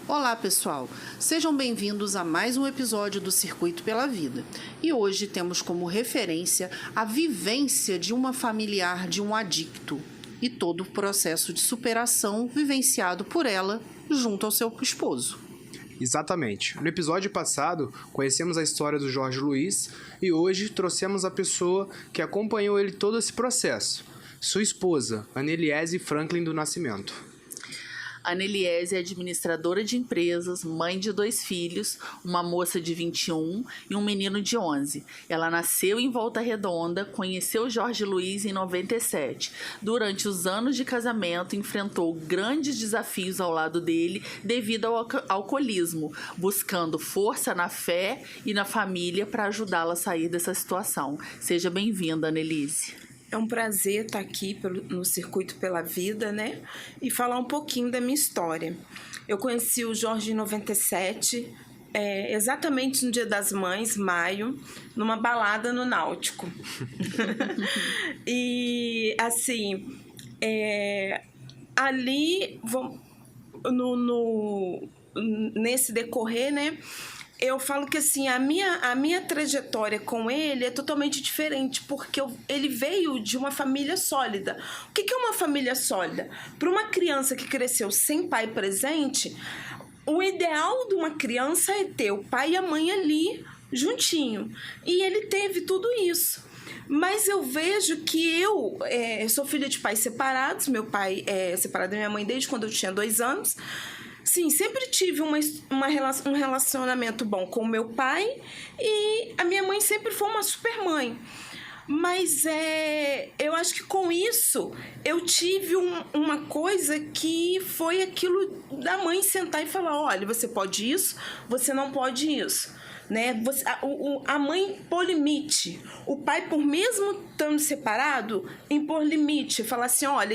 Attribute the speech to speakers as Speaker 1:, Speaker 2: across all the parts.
Speaker 1: Olá, pessoal! Sejam bem-vindos a mais um episódio do Circuito pela Vida. E hoje temos como referência a vivência de uma familiar de um adicto e todo o processo de superação vivenciado por ela junto ao seu esposo.
Speaker 2: Exatamente. No episódio passado, conhecemos a história do Jorge Luiz e hoje trouxemos a pessoa que acompanhou ele todo esse processo, sua esposa, Aneliese Franklin do Nascimento.
Speaker 3: A Aneliese é administradora de empresas, mãe de 2 filhos, uma moça de 21 e um menino de 11. Ela nasceu em Volta Redonda, conheceu Jorge Luiz em 97. Durante os anos de casamento, enfrentou grandes desafios ao lado dele devido ao alcoolismo, buscando força na fé e na família para ajudá-la a sair dessa situação. Seja bem-vinda, Aneliese.
Speaker 4: É um prazer estar aqui no Circuito pela Vida, né? E falar um pouquinho da minha história. Eu conheci o Jorge em 97, exatamente no Dia das Mães, maio, numa balada no Náutico. E, assim, ali, nesse decorrer, né? Eu falo que assim, a minha trajetória com ele é totalmente diferente, porque ele veio de uma família sólida. O que é uma família sólida? Para uma criança que cresceu sem pai presente, o ideal de uma criança é ter o pai e a mãe ali juntinho. E ele teve tudo isso. Mas eu vejo que eu sou filha de pais separados, meu pai é separado da minha mãe desde quando eu tinha 2 anos. Sim, sempre tive um relacionamento bom com o meu pai e a minha mãe sempre foi uma super mãe. Mas eu acho que com isso eu tive uma coisa que foi aquilo da mãe sentar e falar: olha, você pode isso, você não pode isso. Né? A mãe impor limite, o pai, por mesmo estando separado, impor limite, falar assim: olha,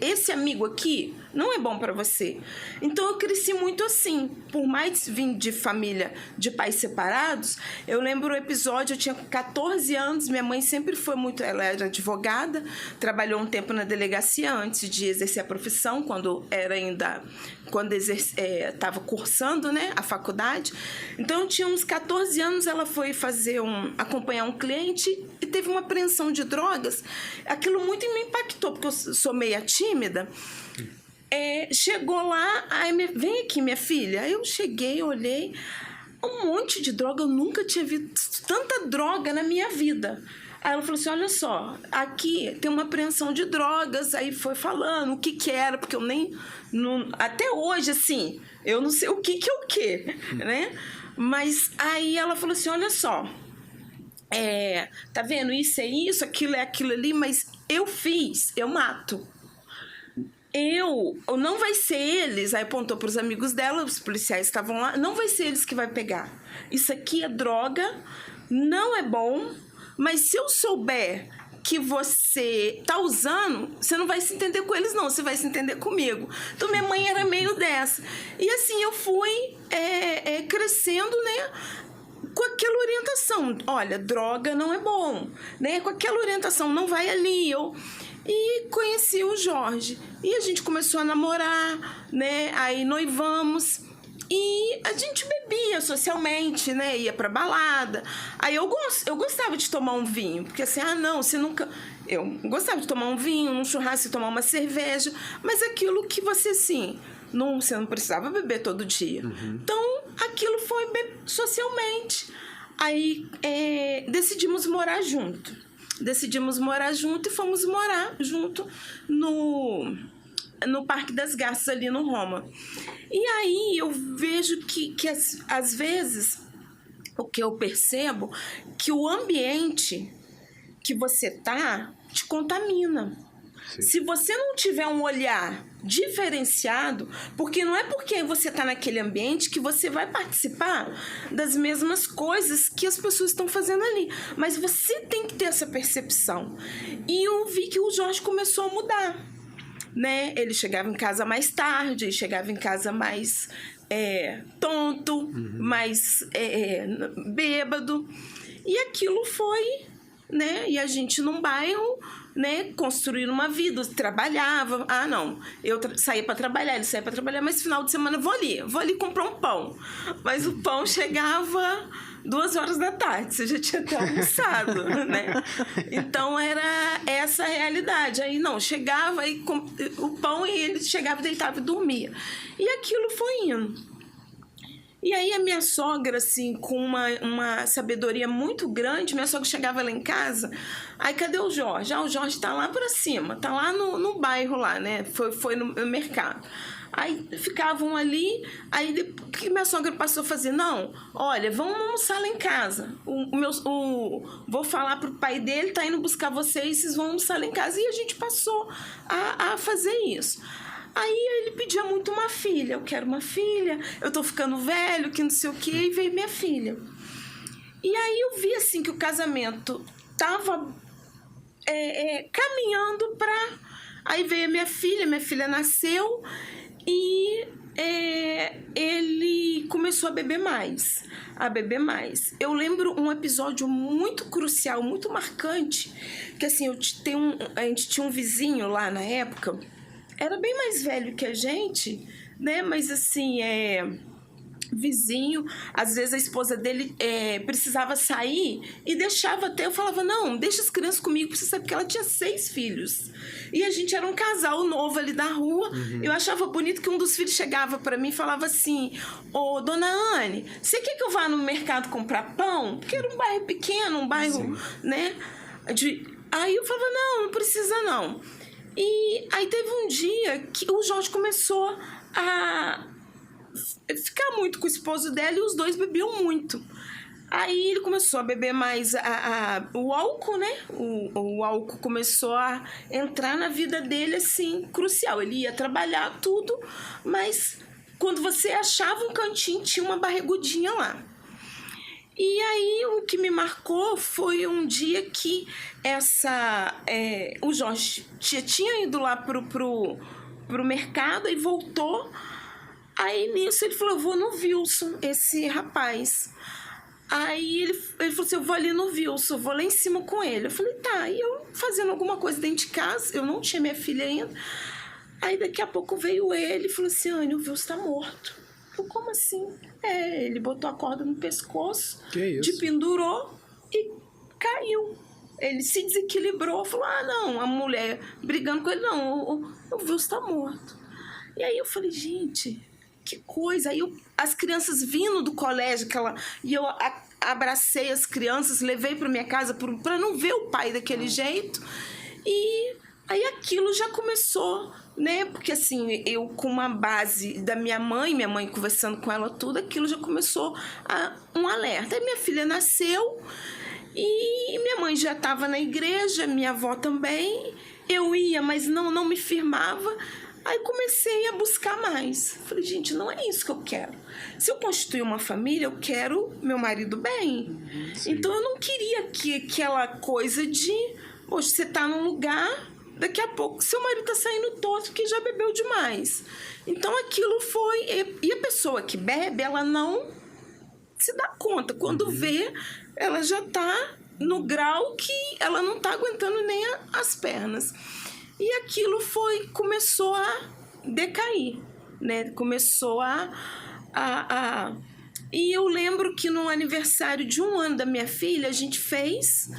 Speaker 4: esse amigo aqui não é bom para você. Então eu cresci muito assim, por mais vir de família de pais separados. Eu lembro o episódio, eu tinha 14 anos, minha mãe sempre foi muito, ela era advogada, trabalhou um tempo na delegacia antes de exercer a profissão, quando estava cursando, né, a faculdade. Então eu tinha uns 14 anos, ela foi acompanhar um cliente e teve uma apreensão de drogas. Aquilo muito me impactou, porque eu sou meia tímida. Chegou lá, vem aqui, minha filha. Aí eu cheguei, olhei, um monte de droga, eu nunca tinha visto tanta droga na minha vida. Aí ela falou assim: olha só, aqui tem uma apreensão de drogas. Aí foi falando o que era, porque eu até hoje, assim, eu não sei o que é o que, né? Mas aí ela falou assim: olha só, tá vendo, isso é isso, aquilo é aquilo ali, mas eu mato. Não vai ser eles, aí apontou para os amigos dela, os policiais estavam lá, não vai ser eles que vai pegar. Isso aqui é droga, não é bom, mas se eu souber que você tá usando, você não vai se entender com eles não, você vai se entender comigo. Então minha mãe era meio dessa. E assim eu fui crescendo, né, com aquela orientação: olha, droga não é bom, né, com aquela orientação, não vai ali. E conheci o Jorge. E a gente começou a namorar, né? Aí noivamos. E a gente bebia socialmente, né? Ia pra balada. Aí eu gostava de tomar um vinho. Porque assim, não, você nunca... Eu gostava de tomar um vinho, num churrasco, tomar uma cerveja. Mas aquilo que você, assim... você não precisava beber todo dia. Uhum. Então, aquilo foi socialmente. Aí decidimos morar junto. E fomos morar junto no Parque das Garças, ali no Roma. E aí eu vejo que às vezes, o que eu percebo, que o ambiente que você te contamina. Sim. Se você não tiver um olhar diferenciado, porque não é porque você está naquele ambiente que você vai participar das mesmas coisas que as pessoas estão fazendo ali, mas você tem que ter essa percepção. E eu vi que o Jorge começou a mudar, né? Ele chegava em casa mais tarde, chegava em casa mais tonto, mais bêbado, e aquilo foi, né? E a gente num bairro né, construindo uma vida, trabalhava. Ah, não, eu saía para trabalhar, ele saía para trabalhar, mas final de semana eu vou ali comprar um pão. Mas o pão chegava 2 horas da tarde, você já tinha até almoçado, né? Então era essa a realidade. Aí não, chegava aí o pão, e ele chegava, deitava e dormia. E aquilo foi indo. E aí a minha sogra, assim, com uma sabedoria muito grande, minha sogra chegava lá em casa, aí cadê o Jorge? Ah, o Jorge tá lá pra cima, tá lá no bairro lá, né? Foi no mercado. Aí ficavam ali, aí o que minha sogra passou a fazer? Não, olha, vamos almoçar lá em casa. Vou falar pro pai dele, tá indo buscar vocês vão almoçar lá em casa. E a gente passou a fazer isso. Aí ele pedia muito uma filha, eu quero uma filha, eu tô ficando velho, que não sei o quê, e veio minha filha. E aí eu vi assim que o casamento tava caminhando pra... Aí veio a minha filha nasceu e ele começou a beber mais. Eu lembro um episódio muito crucial, muito marcante, que assim, a gente tinha um vizinho lá na época, era bem mais velho que a gente, né? Mas assim, vizinho, às vezes a esposa dele precisava sair e deixava até, eu falava, não, deixa as crianças comigo, porque você sabe que ela tinha 6 filhos. E a gente era um casal novo ali da rua. Eu achava bonito que um dos filhos chegava para mim e falava assim, ô, dona Anne, você quer que eu vá no mercado comprar pão? Porque era um bairro pequeno, um bairro, né? Aí eu falava, não precisa não. E aí teve um dia que o Jorge começou a ficar muito com o esposo dela e os dois bebiam muito. Aí ele começou a beber mais o álcool, né? O álcool começou a entrar na vida dele, assim, crucial. Ele ia trabalhar tudo, mas quando você achava um cantinho, tinha uma barrigudinha lá. E aí o que me marcou foi um dia que o Jorge tinha ido lá pro mercado e voltou. Aí nisso ele falou, eu vou no Wilson, esse rapaz. Aí ele falou assim, eu vou ali no Wilson, vou lá em cima com ele. Eu falei, tá. E eu fazendo alguma coisa dentro de casa, eu não tinha minha filha ainda. Aí daqui a pouco veio ele e falou assim, Anne, o Wilson tá morto. Eu, como assim? Ele botou a corda no pescoço, pendurou e caiu. Ele se desequilibrou, falou, não, a mulher brigando com ele, não, o Wilson tá morto. E aí eu falei, gente, que coisa. Aí as crianças vindo do colégio, e eu abracei as crianças, levei para minha casa para não ver o pai daquele jeito. E aí aquilo já começou, né? Porque assim, eu com uma base da minha mãe conversando com ela tudo, aquilo já começou um alerta. Aí minha filha nasceu e minha mãe já estava na igreja, minha avó também. Eu ia, mas não me firmava. Aí comecei a buscar mais. Falei, gente, não é isso que eu quero. Se eu constituir uma família, eu quero meu marido bem. Então eu não queria que aquela coisa de, poxa, você tá num lugar, daqui a pouco seu marido tá saindo torto porque já bebeu demais. Então aquilo foi... E a pessoa que bebe, ela não se dá conta. Quando vê, ela já tá no grau que ela não tá aguentando nem as pernas. E aquilo começou a decair, né? Começou E eu lembro que no aniversário de 1 ano da minha filha, a gente fez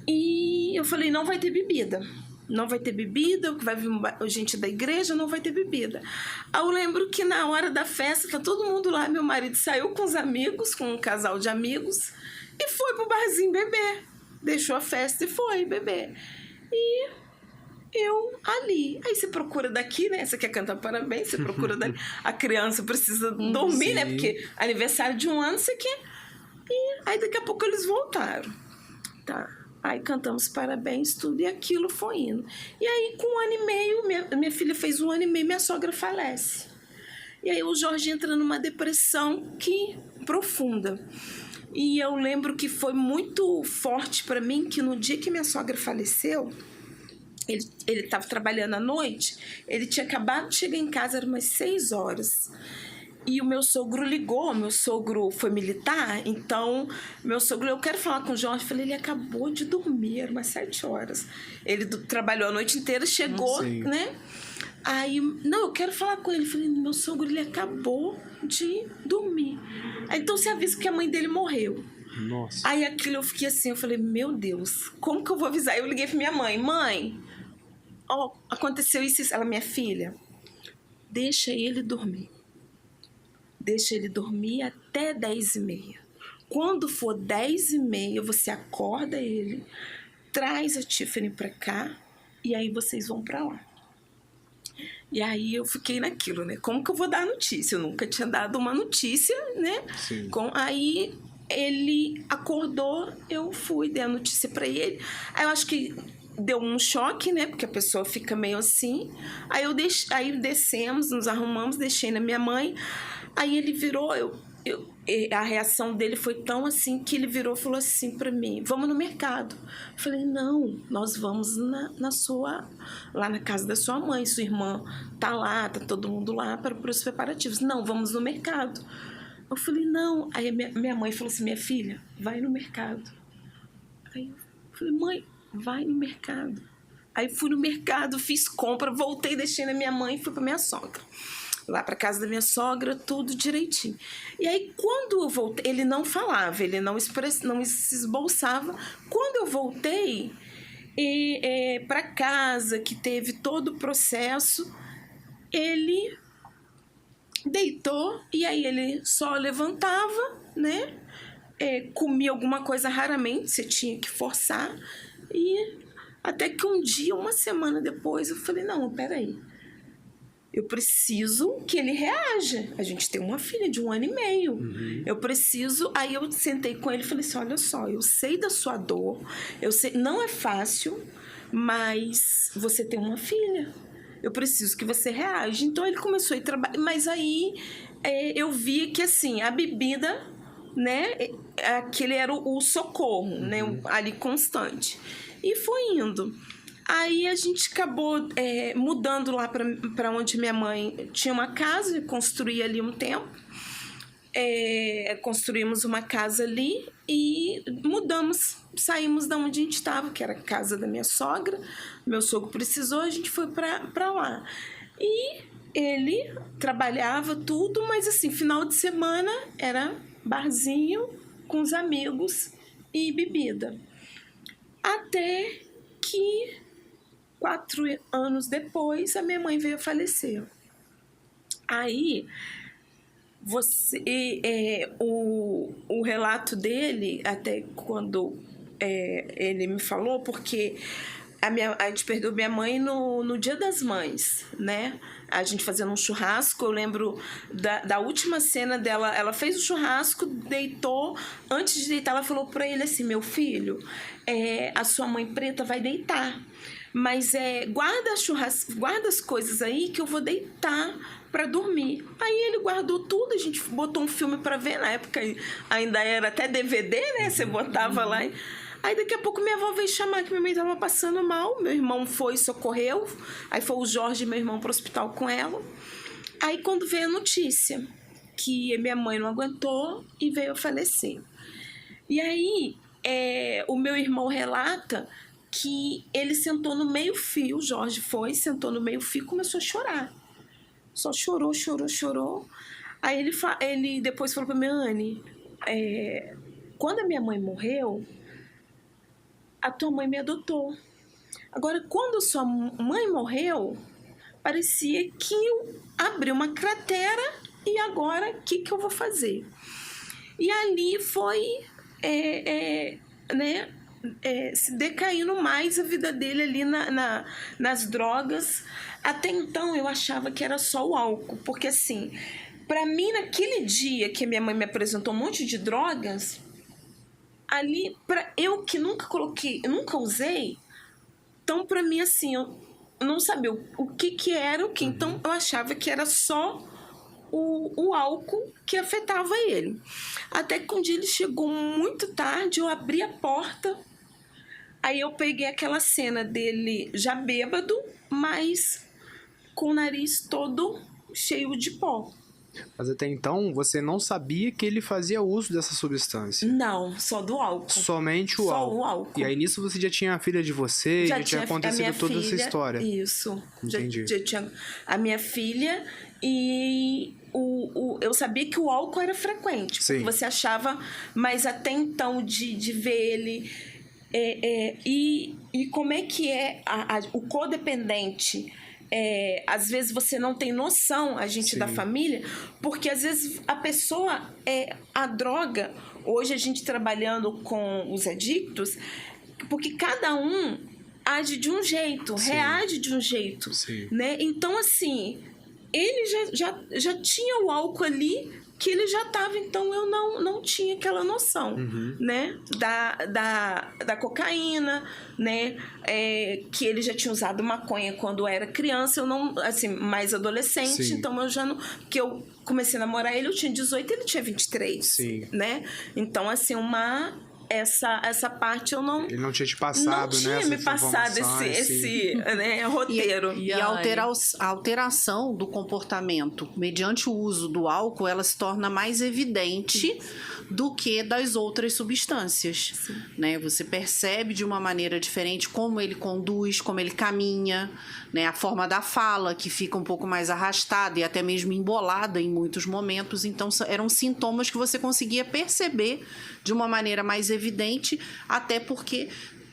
Speaker 4: e eu falei, não vai ter bebida. Não vai ter bebida, vai vir gente da igreja, não vai ter bebida. Aí eu lembro que na hora da festa, tá todo mundo lá, meu marido saiu com os amigos, com um casal de amigos, e foi pro barzinho beber. Deixou a festa e foi beber. E eu ali. Aí você procura daqui, né? Você quer cantar parabéns, você procura daqui. A criança precisa dormir, né? Porque aniversário de 1 ano, você quer... E aí daqui a pouco eles voltaram. Tá. Aí cantamos parabéns, tudo, e aquilo foi indo. E aí, com 1 ano e meio, minha filha fez 1 ano e meio, minha sogra falece. E aí o Jorge entra numa depressão profunda. E eu lembro que foi muito forte para mim, que no dia que minha sogra faleceu, ele estava trabalhando à noite, ele tinha acabado de chegar em casa, eram umas 6 horas. E o meu sogro ligou, meu sogro foi militar, então meu sogro, eu quero falar com o Jorge, falei, ele acabou de dormir, era umas 7 horas. Ele trabalhou a noite inteira, chegou,
Speaker 2: Sim.
Speaker 4: né? Aí, não, eu quero falar com ele. Falei, meu sogro, ele acabou de dormir. Aí, então você avisa que a mãe dele morreu.
Speaker 2: Nossa.
Speaker 4: Aí aquilo eu fiquei assim, eu falei, meu Deus, como que eu vou avisar? Eu liguei pra minha mãe, ó, aconteceu isso, ela, minha filha, deixa ele dormir. Deixa ele dormir até 10h30. Quando for 10h30, você acorda ele, traz a Tiffany pra cá e aí vocês vão pra lá. E aí eu fiquei naquilo, né? Como que eu vou dar a notícia? Eu nunca tinha dado uma notícia, né?
Speaker 2: Sim.
Speaker 4: Aí ele acordou, eu fui, dei a notícia pra ele. Aí eu acho que deu um choque, né? Porque a pessoa fica meio assim. Aí descemos, nos arrumamos, deixei na minha mãe. Aí ele virou, a reação dele foi tão assim que ele virou e falou assim pra mim, vamos no mercado. Eu falei, não, nós vamos lá na casa da sua mãe, sua irmã tá lá, tá todo mundo lá para os preparativos. Não, vamos no mercado. Eu falei, não. Aí minha mãe falou assim, minha filha, vai no mercado. Aí eu falei, mãe, vai no mercado. Aí fui no mercado, fiz compra, voltei, deixei na minha mãe e fui pra minha sogra. Lá pra casa da minha sogra, tudo direitinho. E aí, quando eu voltei, ele não falava, ele não se esboçava. Quando eu voltei pra casa, que teve todo o processo, ele deitou e aí ele só levantava, né? Comia alguma coisa raramente, você tinha que forçar. E até que um dia, uma semana depois, eu falei, não, peraí. Eu preciso que ele reaja. A gente tem uma filha de 1 ano e meio.
Speaker 2: Uhum.
Speaker 4: Eu preciso... Aí eu sentei com ele e falei assim, olha só, eu sei da sua dor, eu sei, não é fácil, mas você tem uma filha. Eu preciso que você reaja. Então ele começou a ir trabalhar. Mas aí eu vi que assim, a bebida, né? Aquele era o socorro, né? Ali constante. E foi indo. Aí a gente acabou mudando lá para onde minha mãe tinha uma casa, eu construí ali um tempo. Construímos uma casa ali e mudamos, saímos da onde a gente estava, que era a casa da minha sogra. Meu sogro precisou, a gente foi para lá. E ele trabalhava tudo, mas assim, final de semana era barzinho com os amigos e bebida. Até que 4 anos depois, a minha mãe veio a falecer. Aí, o relato dele, até quando ele me falou, porque a gente perdeu minha mãe no Dia das Mães, né? A gente fazendo um churrasco, eu lembro da última cena dela, ela fez o churrasco, deitou, antes de deitar ela falou pra ele assim, meu filho, a sua mãe preta vai deitar, mas guarda as coisas aí que eu vou deitar para dormir. Aí ele guardou tudo, a gente botou um filme para ver, na época ainda era até DVD, né? Você botava lá. Aí daqui a pouco minha avó veio chamar que minha mãe estava passando mal, meu irmão foi, socorreu, aí foi o Jorge, meu irmão, para o hospital com ela. Aí quando veio a notícia que minha mãe não aguentou e veio a falecer. E aí o meu irmão relata que ele sentou no meio-fio, o Jorge foi, sentou no meio-fio e começou a chorar. Só chorou. Aí ele depois falou para mim, Anne, quando a minha mãe morreu, a tua mãe me adotou. Agora, quando sua mãe morreu, parecia que eu abri uma cratera e agora o que eu vou fazer? E ali foi se decaindo mais a vida dele ali nas drogas. Até então eu achava que era só o álcool, porque assim, para mim naquele dia que a minha mãe me apresentou um monte de drogas, ali, eu que nunca usei, então para mim assim, eu não sabia o que era o que, então eu achava que era só o álcool que afetava ele. Até que um dia ele chegou muito tarde, eu abri a porta, aí eu peguei aquela cena dele já bêbado, mas com o nariz todo cheio de pó.
Speaker 2: Mas até então, você não sabia que ele fazia uso dessa substância.
Speaker 4: Não, só do álcool.
Speaker 2: Somente o
Speaker 4: Só
Speaker 2: álcool.
Speaker 4: o álcool.
Speaker 2: E aí nisso você já tinha a filha de você, já tinha acontecido toda essa história.
Speaker 4: Isso.
Speaker 2: Entendi.
Speaker 4: Já tinha a minha filha e eu sabia que o álcool era frequente.
Speaker 2: Sim.
Speaker 4: Você achava, mas até então de ver ele... E como é que é o codependente... às vezes você não tem noção, a gente
Speaker 2: Sim.
Speaker 4: da família, porque às vezes a pessoa, a droga, hoje a gente trabalhando com os adictos, porque cada um age de um jeito,
Speaker 2: Sim.
Speaker 4: reage de um jeito,
Speaker 2: Sim.
Speaker 4: né? Então, assim, ele já tinha o álcool ali, que ele já estava, então eu não tinha aquela noção, né, da cocaína, né, que ele já tinha usado maconha quando era criança, eu não, assim, mais adolescente. Sim. Então eu já não, porque eu comecei a namorar ele, eu tinha 18 e ele tinha 23,
Speaker 2: Sim.
Speaker 4: né, então assim, essa parte eu não...
Speaker 2: Ele não tinha te passado,
Speaker 4: né? Não tinha me passado esse né, roteiro.
Speaker 1: E a alteração do comportamento mediante o uso do álcool, ela se torna mais evidente do que das outras substâncias. Né? Você percebe de uma maneira diferente como ele conduz, como ele caminha, né? A forma da fala, que fica um pouco mais arrastada e até mesmo embolada em muitos momentos. Então, eram sintomas que você conseguia perceber de uma maneira mais evidente, até porque,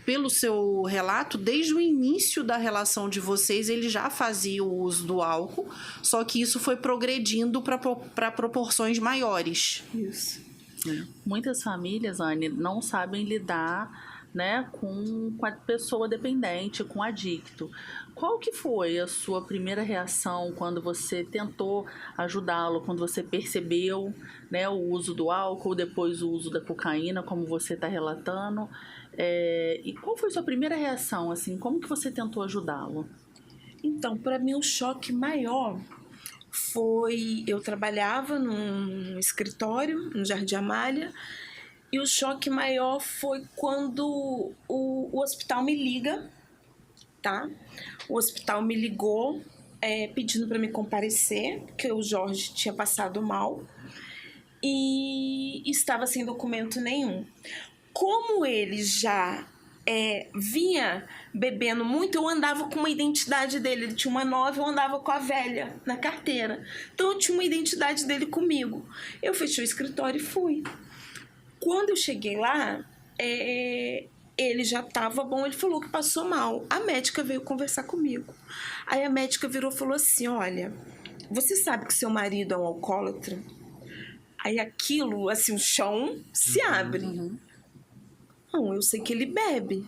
Speaker 1: pelo seu relato, desde o início da relação de vocês, ele já fazia o uso do álcool, só que isso foi progredindo para proporções maiores.
Speaker 4: Isso.
Speaker 3: Muitas famílias, Anne, não sabem lidar, né, com a pessoa dependente, com o adicto. Qual que foi a sua primeira reação quando você tentou ajudá-lo, quando você percebeu, né, o uso do álcool, depois o uso da cocaína, como você está relatando? E qual foi a sua primeira reação, assim? Como que você tentou ajudá-lo?
Speaker 4: Então, para mim, o choque maior foi... Eu trabalhava num escritório, no Jardim Amália, e o choque maior foi quando o hospital me liga, tá? O hospital me ligou pedindo para me comparecer, porque o Jorge tinha passado mal e estava sem documento nenhum. Como ele já vinha bebendo muito, eu andava com uma identidade dele. Ele tinha uma nova, eu andava com a velha na carteira. Então eu tinha uma identidade dele comigo. Eu fechei o escritório e fui. Quando eu cheguei lá, ele já estava bom, ele falou que passou mal. A médica veio conversar comigo. Aí a médica virou e falou assim: olha, você sabe que seu marido é um alcoólatra? Aí aquilo, assim, o chão se abre. Não, eu sei que ele bebe.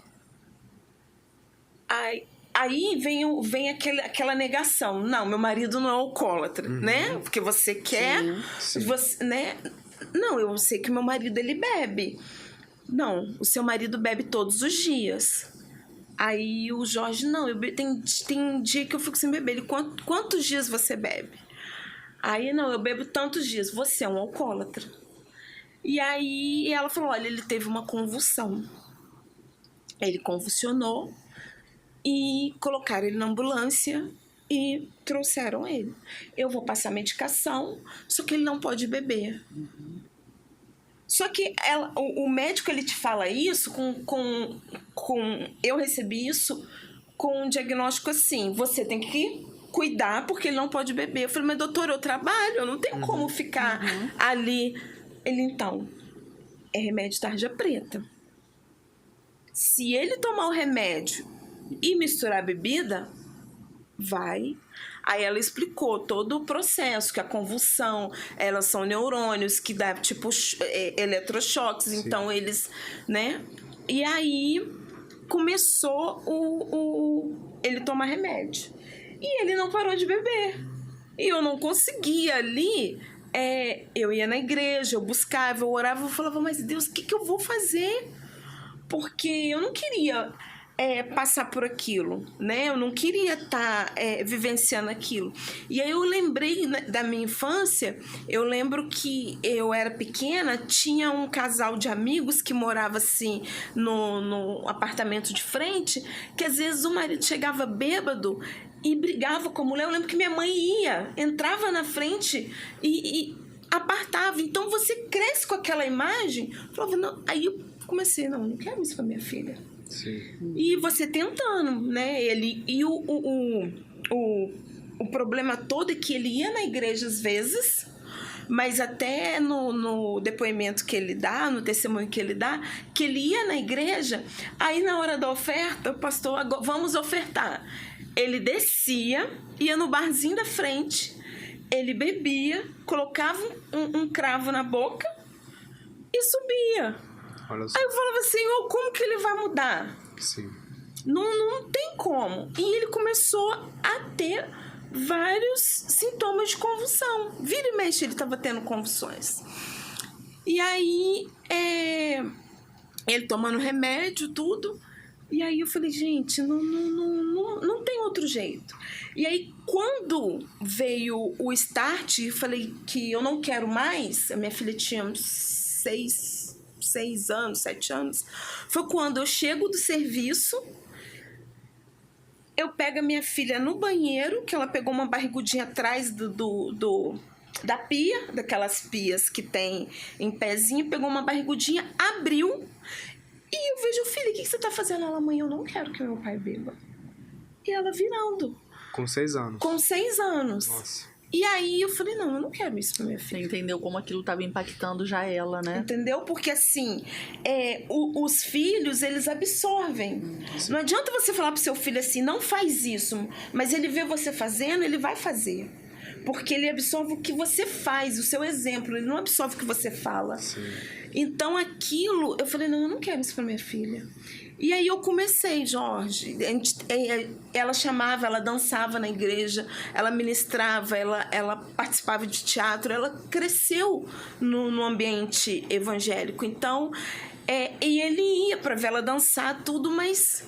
Speaker 4: Aí vem aquela negação. Não, meu marido não é alcoólatra, né? Porque você quer...
Speaker 2: Sim.
Speaker 4: Você, né? Não, eu sei que meu marido, ele bebe. Não, o seu marido bebe todos os dias. Aí o Jorge, não, tem dia que eu fico sem beber. Ele, quantos dias você bebe? Aí, não, eu bebo tantos dias. Você é um alcoólatra. E aí ela falou, olha, ele teve uma convulsão. Ele convulsionou e colocaram ele na ambulância e trouxeram ele. Eu vou passar medicação, só que ele não pode beber. Só que o médico, ele te fala isso eu recebi isso com um diagnóstico assim, você tem que cuidar porque ele não pode beber. Eu falei, mas doutor, eu trabalho, eu não tenho como ficar ali. Ele, então, é remédio tarja preta. Se ele tomar o remédio e misturar a bebida, vai. Aí ela explicou todo o processo, que a convulsão, elas são neurônios que dá, tipo, eletrochoques. Sim. Então eles, né? E aí começou ele tomar remédio. E ele não parou de beber. E eu não conseguia ali... eu ia na igreja, eu buscava, eu orava, eu falava, mas Deus, o que eu vou fazer? Porque eu não queria passar por aquilo, né? Eu não queria estar vivenciando aquilo. E aí eu lembrei, né, da minha infância. Eu lembro que eu era pequena, tinha um casal de amigos que morava assim no apartamento de frente, que às vezes o marido chegava bêbado e brigava com a mulher. Eu lembro que minha mãe entrava na frente e apartava. Então você cresce com aquela imagem. Falava, não. Aí eu comecei, não quero isso pra minha filha.
Speaker 2: Sim.
Speaker 4: E você tentando, né? O problema todo é que ele ia na igreja às vezes, mas até no depoimento que ele dá, no testemunho que ele dá, que ele ia na igreja, aí na hora da oferta, o pastor, vamos ofertar. Ele descia, ia no barzinho da frente, ele bebia, colocava um cravo na boca e subia.
Speaker 2: Olha só.
Speaker 4: Aí eu falava, Senhor, como que ele vai mudar?
Speaker 2: Sim.
Speaker 4: Não tem como. E ele começou a ter vários sintomas de convulsão. Vira e mexe, ele estava tendo convulsões. E aí, ele tomando remédio, tudo. E aí eu falei, gente, não tem outro jeito. E aí, quando veio o start, eu falei que eu não quero mais. A minha filha tinha uns 6 anos, 7 anos. Foi quando eu chego do serviço, eu pego a minha filha no banheiro, que ela pegou uma barrigudinha atrás da pia, daquelas pias que tem em pezinho, pegou uma barrigudinha, abriu, e eu vejo, filha, o que você tá fazendo? Ela, mãe, eu não quero que meu pai beba. E ela virando.
Speaker 2: Com 6 anos.
Speaker 4: Com 6 anos.
Speaker 2: Nossa.
Speaker 4: E aí eu falei, não, eu não quero isso pra minha
Speaker 3: Você
Speaker 4: filha.
Speaker 3: entendeu como aquilo estava impactando já ela, né?
Speaker 4: Entendeu? Porque assim, os filhos, eles absorvem. Não adianta você falar pro seu filho assim, não faz isso, mas ele vê você fazendo, ele vai fazer. Porque ele absorve o que você faz, o seu exemplo, ele não absorve o que você fala.
Speaker 2: Sim.
Speaker 4: Então aquilo, eu falei, não, eu não quero isso pra minha filha. E aí eu comecei, Jorge, ela chamava, ela dançava na igreja, ela ministrava, ela participava de teatro, ela cresceu no ambiente evangélico. Então, e ele ia para ver ela dançar, tudo, mas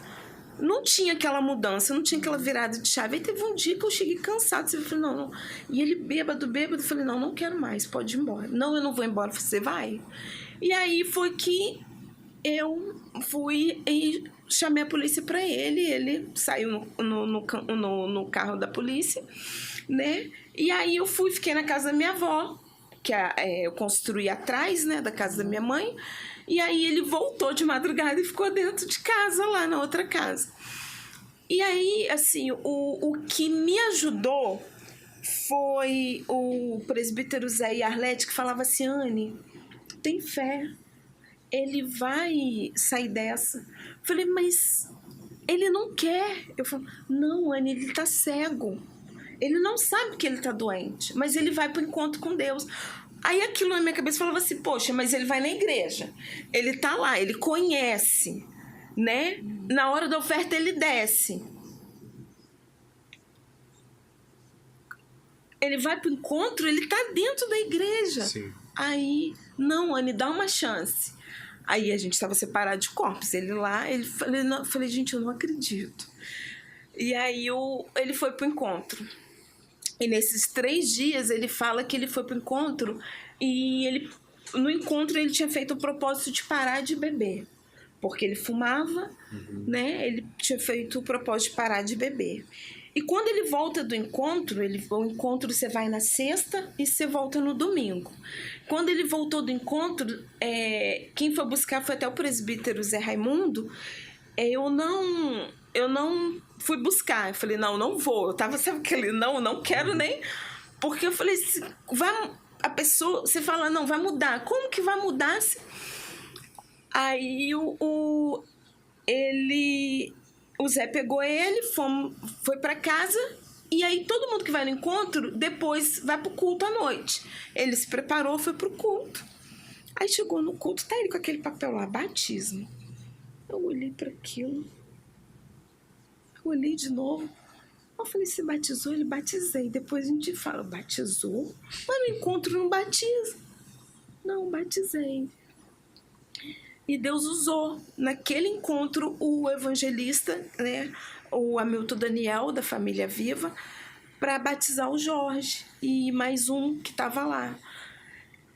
Speaker 4: não tinha aquela mudança, não tinha aquela virada de chave. Aí teve um dia que eu cheguei cansado, eu falei, não. E ele bêbado, eu falei, não quero mais, pode ir embora. Não, eu não vou embora, você vai? E aí foi que eu fui e chamei a polícia para ele saiu no carro da polícia, né? E aí eu fiquei na casa da minha avó, que eu construí atrás, né, da casa da minha mãe, e aí ele voltou de madrugada e ficou dentro de casa, lá na outra casa. E aí, assim, o que me ajudou foi o presbítero Zé Arlete, que falava assim, Anne, tem fé, ele vai sair dessa. Falei, mas ele não quer. Eu falei, não, Anne, ele tá cego. Ele não sabe que ele tá doente, mas ele vai pro encontro com Deus. Aí aquilo na minha cabeça falava assim, poxa, mas ele vai na igreja. Ele tá lá, ele conhece, né? Na hora da oferta ele desce. Ele vai pro encontro, ele tá dentro da igreja.
Speaker 2: Sim.
Speaker 4: Aí, não, Anne, dá uma chance. Aí a gente estava separado de corpos. Ele lá, falei, gente, eu não acredito. E aí ele foi pro encontro. E nesses 3 dias ele fala que ele foi pro encontro e no encontro ele tinha feito o propósito de parar de beber. Porque ele fumava, né? Ele tinha feito o propósito de parar de beber. E quando ele volta do encontro, o encontro você vai na sexta e você volta no domingo. Quando ele voltou do encontro, quem foi buscar foi até o presbítero Zé Raimundo. Eu não fui buscar. Eu falei, não vou. Eu tava, sabe aquele, não quero nem... Porque eu falei, a pessoa, você fala, não, vai mudar. Como que vai mudar? Aí o Zé pegou ele, foi para casa, e aí todo mundo que vai no encontro, depois vai pro culto à noite. Ele se preparou, foi pro culto. Aí chegou no culto, tá ele com aquele papel lá, batismo. Eu olhei para aquilo, eu olhei de novo. Eu falei, se batizou? Ele batizei. Depois a gente fala, batizou? Mas no encontro não batiza. Não, batizei. E Deus usou naquele encontro o evangelista, né, o Hamilton Daniel, da Família Viva, para batizar o Jorge e mais um que estava lá.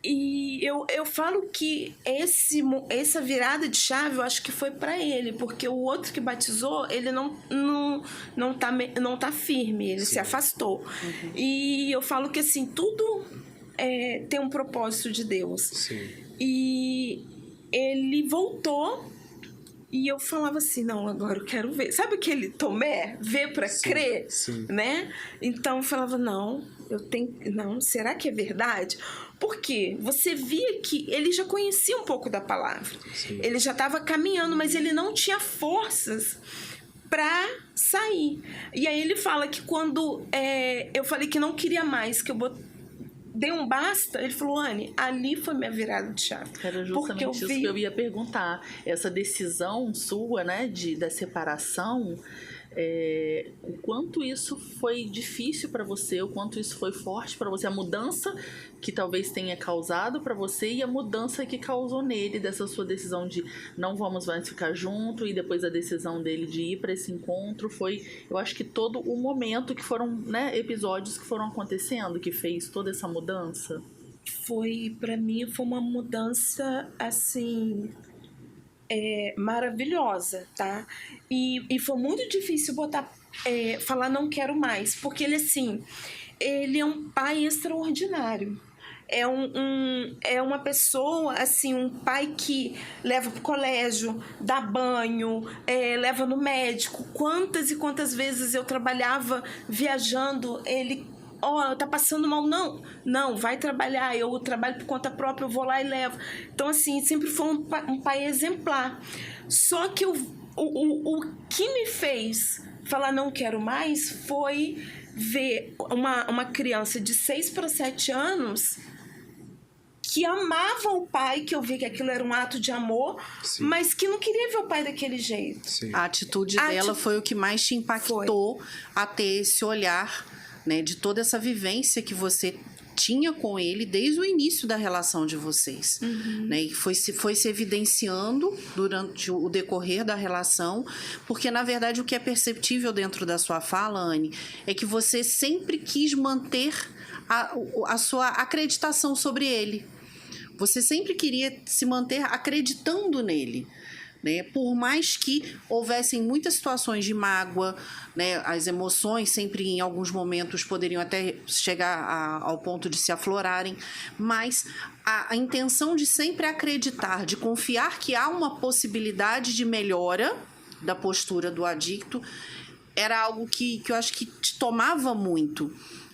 Speaker 4: E eu falo que essa virada de chave, eu acho que foi para ele, porque o outro que batizou, ele não tá firme, ele se afastou. E eu falo que assim, tudo tem um propósito de Deus.
Speaker 2: Sim.
Speaker 4: E ele voltou e eu falava assim, não, agora eu quero ver. Sabe aquele Tomé, ver para crer, né? Então eu falava, não, será que é verdade? Porque você via que ele já conhecia um pouco da palavra.
Speaker 2: Sim.
Speaker 4: Ele já estava caminhando, mas ele não tinha forças para sair. E aí ele fala que quando eu falei que não queria mais, que eu dei um basta, ele falou, Anne, ali foi minha virada de chave.
Speaker 3: Era justamente isso que eu ia perguntar. Essa decisão sua, né, da separação, o quanto isso foi difícil para você, o quanto isso foi forte para você, a mudança que talvez tenha causado para você e a mudança que causou nele, dessa sua decisão de não vamos mais ficar junto, e depois a decisão dele de ir para esse encontro. Foi, eu acho que todo o momento que foram, né, episódios que foram acontecendo, que fez toda essa mudança.
Speaker 4: Para mim, foi uma mudança, assim, maravilhosa, tá? E foi muito difícil falar não quero mais, porque ele, assim, ele é um pai extraordinário. É uma pessoa, assim, um pai que leva pro colégio, dá banho, leva no médico. Quantas e quantas vezes eu trabalhava viajando, ele... tá passando mal, não, vai trabalhar, eu trabalho por conta própria, eu vou lá e levo. Então, assim, sempre foi um pai exemplar. Só que o que me fez falar não quero mais foi ver uma criança de 6 para 7 anos que amava o pai, que eu vi que aquilo era um ato de amor, mas que não queria ver o pai daquele jeito.
Speaker 2: Sim.
Speaker 1: A atitude dela foi o que mais te impactou a ter esse olhar, né, de toda essa vivência que você tinha com ele desde o início da relação de vocês, né, e foi se evidenciando durante o decorrer da relação, porque na verdade o que é perceptível dentro da sua fala, Anne, é que você sempre quis manter a sua acreditação sobre ele. Você sempre queria se manter acreditando nele, né? Por mais que houvessem muitas situações de mágoa, né? As emoções sempre em alguns momentos poderiam até chegar ao ponto de se aflorarem, mas a intenção de sempre acreditar, de confiar que há uma possibilidade de melhora da postura do adicto, era algo que eu acho que te tomava muito,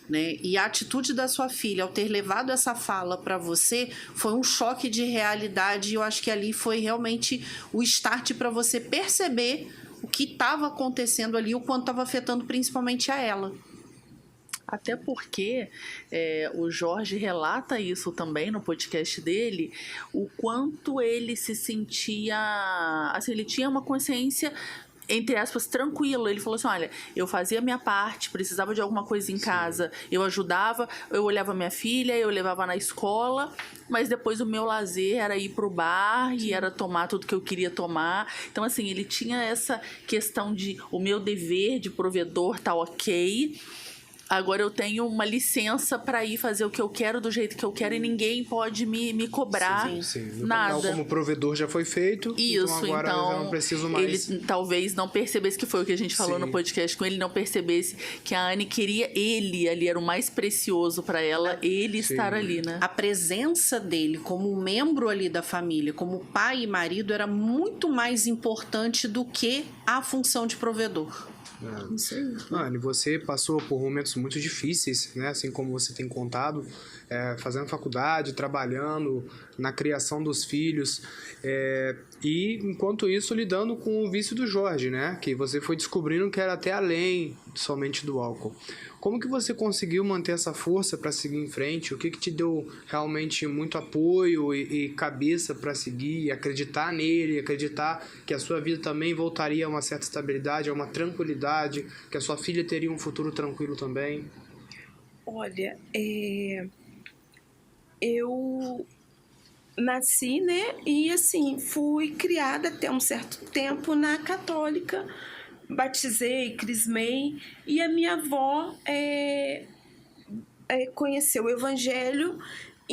Speaker 1: né? E a atitude da sua filha ao ter levado essa fala para você foi um choque de realidade, e eu acho que ali foi realmente o start para você perceber o que estava acontecendo ali, o quanto estava afetando principalmente a ela.
Speaker 3: Até porque o Jorge relata isso também no podcast dele, o quanto ele se sentia, assim, ele tinha uma consciência, entre aspas, tranquilo. Ele falou assim, olha, eu fazia a minha parte, precisava de alguma coisa em casa, eu ajudava, eu olhava minha filha, eu levava na escola, mas depois o meu lazer era ir pro bar e era tomar tudo que eu queria tomar. Então, assim, ele tinha essa questão de o meu dever de provedor tá ok, agora eu tenho uma licença para ir fazer o que eu quero do jeito que eu quero e ninguém pode me cobrar nada.
Speaker 2: O papel como provedor já foi feito,
Speaker 3: isso,
Speaker 2: então agora eu já não preciso mais.
Speaker 3: Ele talvez não percebesse, que foi o que a gente falou no podcast com ele, não percebesse que a Anne queria ele ali, era o mais precioso para ela, ele estar ali, né?
Speaker 1: A presença dele como um membro ali da família, como pai e marido, era muito mais importante do que a função de provedor.
Speaker 4: Isso aí.
Speaker 2: Anne, você passou por momentos muito difíceis, né? Assim como você tem contado, fazendo faculdade, trabalhando na criação dos filhos, e enquanto isso lidando com o vício do Jorge, né? Que você foi descobrindo que era até além somente do álcool. Como que você conseguiu manter essa força para seguir em frente? O que te deu realmente muito apoio e cabeça para seguir, acreditar nele, acreditar que a sua vida também voltaria a uma certa estabilidade, a uma tranquilidade, que a sua filha teria um futuro tranquilo também?
Speaker 4: Olha, eu nasci, né? E assim, fui criada até um certo tempo na católica. Batizei, crismei, e a minha avó conheceu o evangelho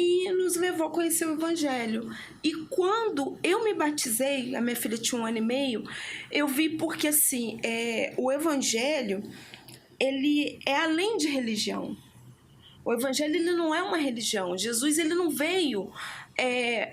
Speaker 4: e nos levou a conhecer o Evangelho. E quando eu me batizei, a minha filha tinha 1 ano e meio, eu vi porque, assim, o Evangelho, ele é além de religião. O Evangelho, ele não é uma religião. Jesus, ele não veio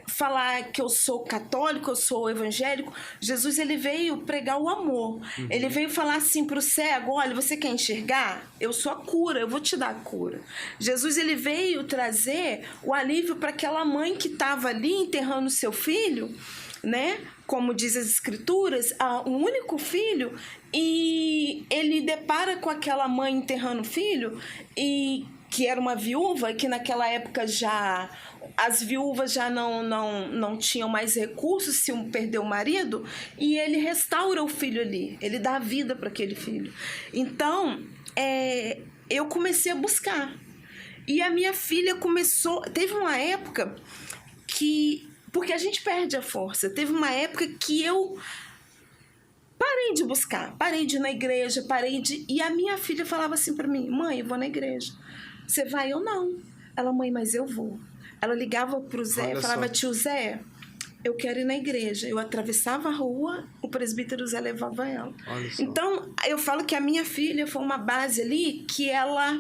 Speaker 4: falar que eu sou católico, eu sou evangélico. Jesus, ele veio pregar o amor. Ele veio falar assim para o cego: olha, você quer enxergar? Eu sou a cura, eu vou te dar a cura. Jesus, ele veio trazer o alívio para aquela mãe que estava ali enterrando seu filho, né? Como diz as escrituras, um único filho, e ele depara com aquela mãe enterrando o filho, e que era uma viúva, que naquela época já as viúvas já não tinham mais recursos se perdeu o marido, e ele restaura o filho ali, ele dá vida para aquele filho. Então, eu comecei a buscar. E a minha filha começou... Teve uma época que... Porque a gente perde a força. Teve uma época que eu parei de buscar, parei de ir na igreja, E a minha filha falava assim para mim: mãe, eu vou na igreja. Você vai? Eu não. Ela: mãe, mas eu vou. Ela ligava pro Zé, falava: tio Zé, eu quero ir na igreja. Eu atravessava a rua, o presbítero Zé levava ela. Então, eu falo que a minha filha foi uma base ali que ela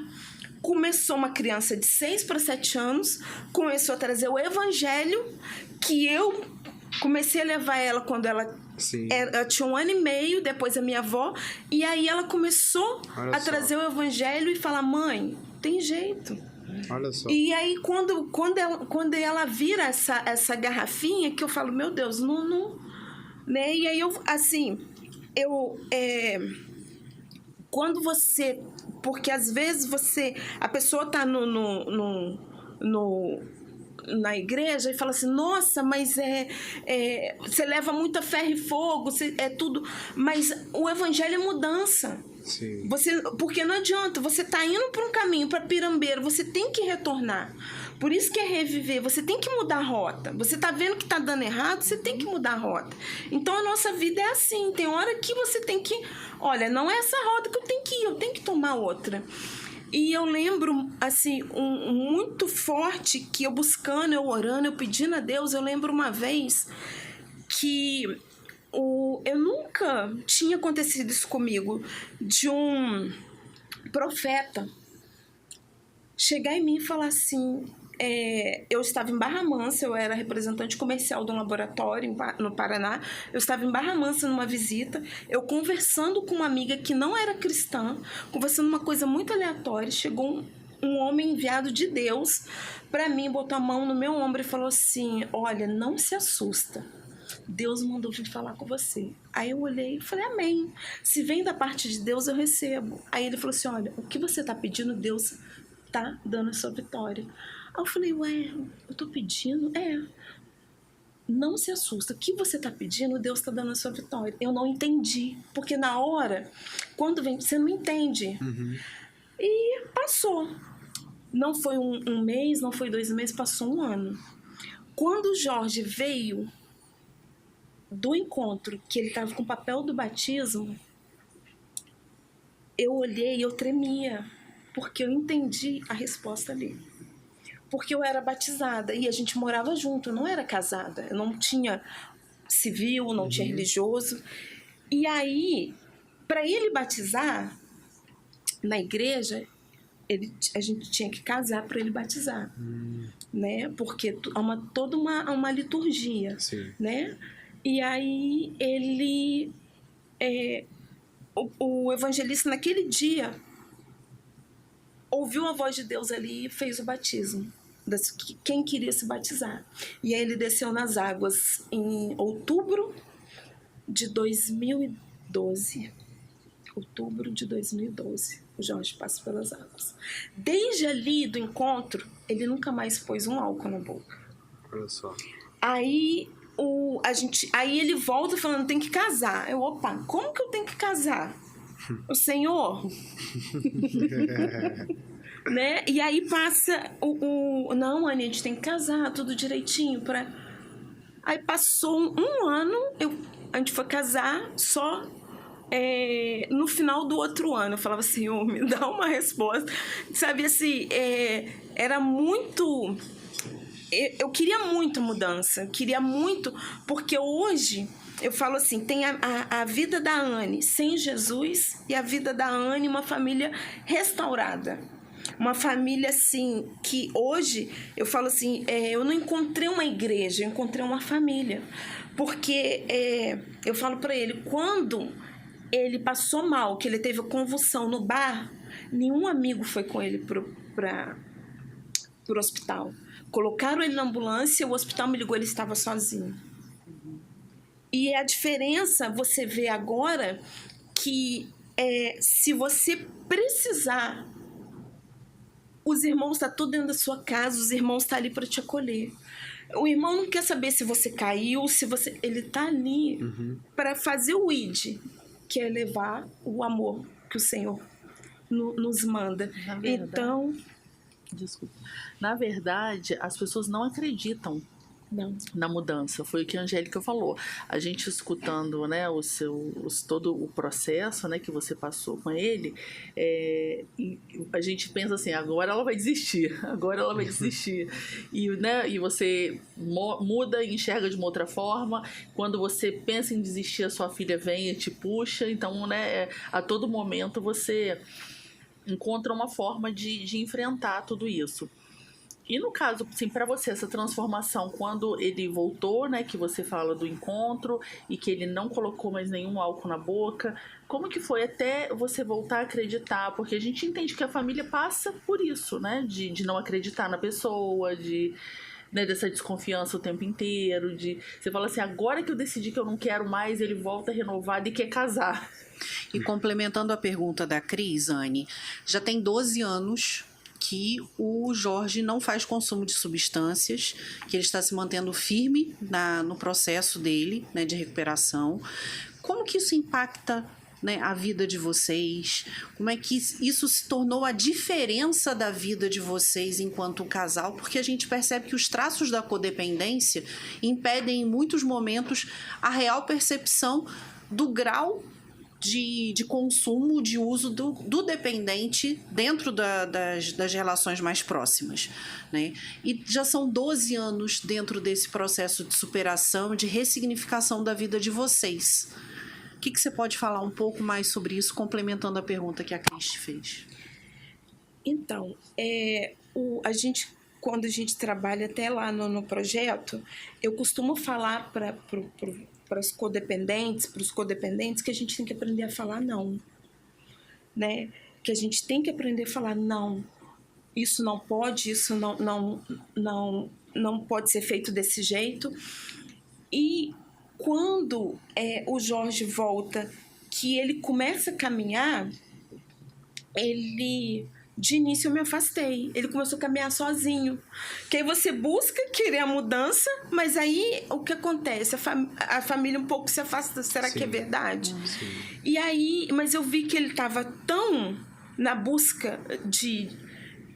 Speaker 4: começou, uma criança de 6 para 7 anos, começou a trazer o evangelho, que eu comecei a levar ela quando ela tinha 1 ano e meio, depois a minha avó, e aí ela começou a trazer o evangelho e falar: mãe, tem jeito.
Speaker 2: Olha só.
Speaker 4: E aí, quando ela vira essa garrafinha, que eu falo: meu Deus, não, né? E aí, quando você... Porque às vezes a pessoa tá na igreja e fala assim: nossa, mas você leva muita ferro e fogo, é tudo. Mas o evangelho é mudança.
Speaker 2: Sim.
Speaker 4: Porque não adianta, você tá indo para um caminho, para Pirambeiro, você tem que retornar. Por isso que é reviver, você tem que mudar a rota. Você tá vendo que tá dando errado, você tem que mudar a rota. Então a nossa vida é assim, tem hora que você tem que... Olha, não é essa rota que eu tenho que ir, eu tenho que tomar outra. E eu lembro, assim, muito forte, que eu buscando, eu orando, eu pedindo a Deus. Eu lembro uma vez que eu nunca tinha acontecido isso comigo, de um profeta chegar em mim e falar assim... eu estava em Barra Mansa, eu era representante comercial de um laboratório no Paraná. Eu estava em Barra Mansa numa visita, eu conversando com uma amiga que não era cristã, conversando uma coisa muito aleatória. Chegou um homem enviado de Deus para mim, botou a mão no meu ombro e falou assim: olha, não se assusta, Deus mandou vir falar com você. Aí eu olhei e falei: amém, se vem da parte de Deus eu recebo. Aí ele falou assim: olha, o que você está pedindo, Deus tá dando a sua vitória. Aí eu falei: ué, eu tô pedindo? Não se assusta, o que você tá pedindo, Deus tá dando a sua vitória. Eu não entendi, porque na hora, quando vem, você não entende. E passou. Não foi um mês, não foi 2 meses, passou 1 ano. Quando o Jorge veio do encontro, que ele tava com o papel do batismo, eu olhei e eu tremia, porque eu entendi a resposta ali. Porque eu era batizada e a gente morava junto, eu não era casada, eu não tinha civil, não tinha religioso. E aí, para ele batizar na igreja, a gente tinha que casar para ele batizar, né? Porque há toda uma liturgia, né? E aí ele, o evangelista naquele dia ouviu a voz de Deus ali e fez o batismo. Quem queria se batizar. E aí ele desceu nas águas em outubro de 2012. Outubro de 2012. O Jorge passa pelas águas. Desde ali do encontro, ele nunca mais pôs um álcool na boca.
Speaker 2: Olha só.
Speaker 4: Aí ele volta falando: tem que casar. Opa, como que eu tenho que casar? O Senhor... né? E aí passa não, Anny, a gente tem que casar tudo direitinho Aí passou 1 ano, a gente foi casar só no final do outro ano. Eu falava: Senhor, me dá uma resposta, sabe? Assim, era muito eu queria muito mudança, eu queria muito, porque hoje eu falo assim, tem a vida da Anne sem Jesus e a vida da Anne, uma família restaurada. Uma família, assim, que hoje, eu falo assim, eu não encontrei uma igreja, eu encontrei uma família. Porque eu falo para ele, quando ele passou mal, que ele teve convulsão no bar, nenhum amigo foi com ele pro hospital. Colocaram ele na ambulância, o hospital me ligou, ele estava sozinho. E a diferença, você vê agora, que se você precisar, os irmãos estão tudo dentro da sua casa, os irmãos estão ali para te acolher. O irmão não quer saber se você caiu, se você... Ele está ali para fazer o ID, que é levar o amor que o Senhor nos manda. Então...
Speaker 3: Desculpa. Na verdade, as pessoas não acreditam na mudança. Foi o que a Angélica falou. A gente escutando, né, todo o processo, né, que você passou com ele, a gente pensa assim, agora ela vai desistir, e você muda e enxerga de uma outra forma. Quando você pensa em desistir, a sua filha vem e te puxa. Então, né, a todo momento você encontra uma forma de enfrentar tudo isso. E no caso, assim, para você, essa transformação, quando ele voltou, né, que você fala do encontro e que ele não colocou mais nenhum álcool na boca, como que foi até você voltar a acreditar? Porque a gente entende que a família passa por isso, né, de não acreditar na pessoa, né, dessa desconfiança o tempo inteiro, você fala assim, agora que eu decidi que eu não quero mais, ele volta renovado e quer casar.
Speaker 1: E complementando a pergunta da Cris, Anne, já tem 12 anos que o Jorge não faz consumo de substâncias, que ele está se mantendo firme no processo dele, né, de recuperação. Como que isso impacta, né, a vida de vocês? Como é que isso se tornou a diferença da vida de vocês enquanto casal? Porque a gente percebe que os traços da codependência impedem em muitos momentos a real percepção do grau de consumo, de uso do dependente dentro das relações mais próximas, né? E já são 12 anos dentro desse processo de superação, de ressignificação da vida de vocês. O que você pode falar um pouco mais sobre isso, complementando a pergunta que a Cristi fez?
Speaker 4: Então, quando a gente trabalha até lá no projeto, eu costumo falar para os codependentes, que a gente tem que aprender a falar não, né? Que a gente tem que aprender a falar não. Isso não pode, isso não pode ser feito desse jeito. E quando o Jorge volta, que ele começa a caminhar, de início eu me afastei. Ele começou a caminhar sozinho. Que aí você busca querer a mudança, mas aí o que acontece? A família um pouco se afasta. Será que é verdade?
Speaker 2: Sim.
Speaker 4: E aí, mas eu vi que ele estava tão na busca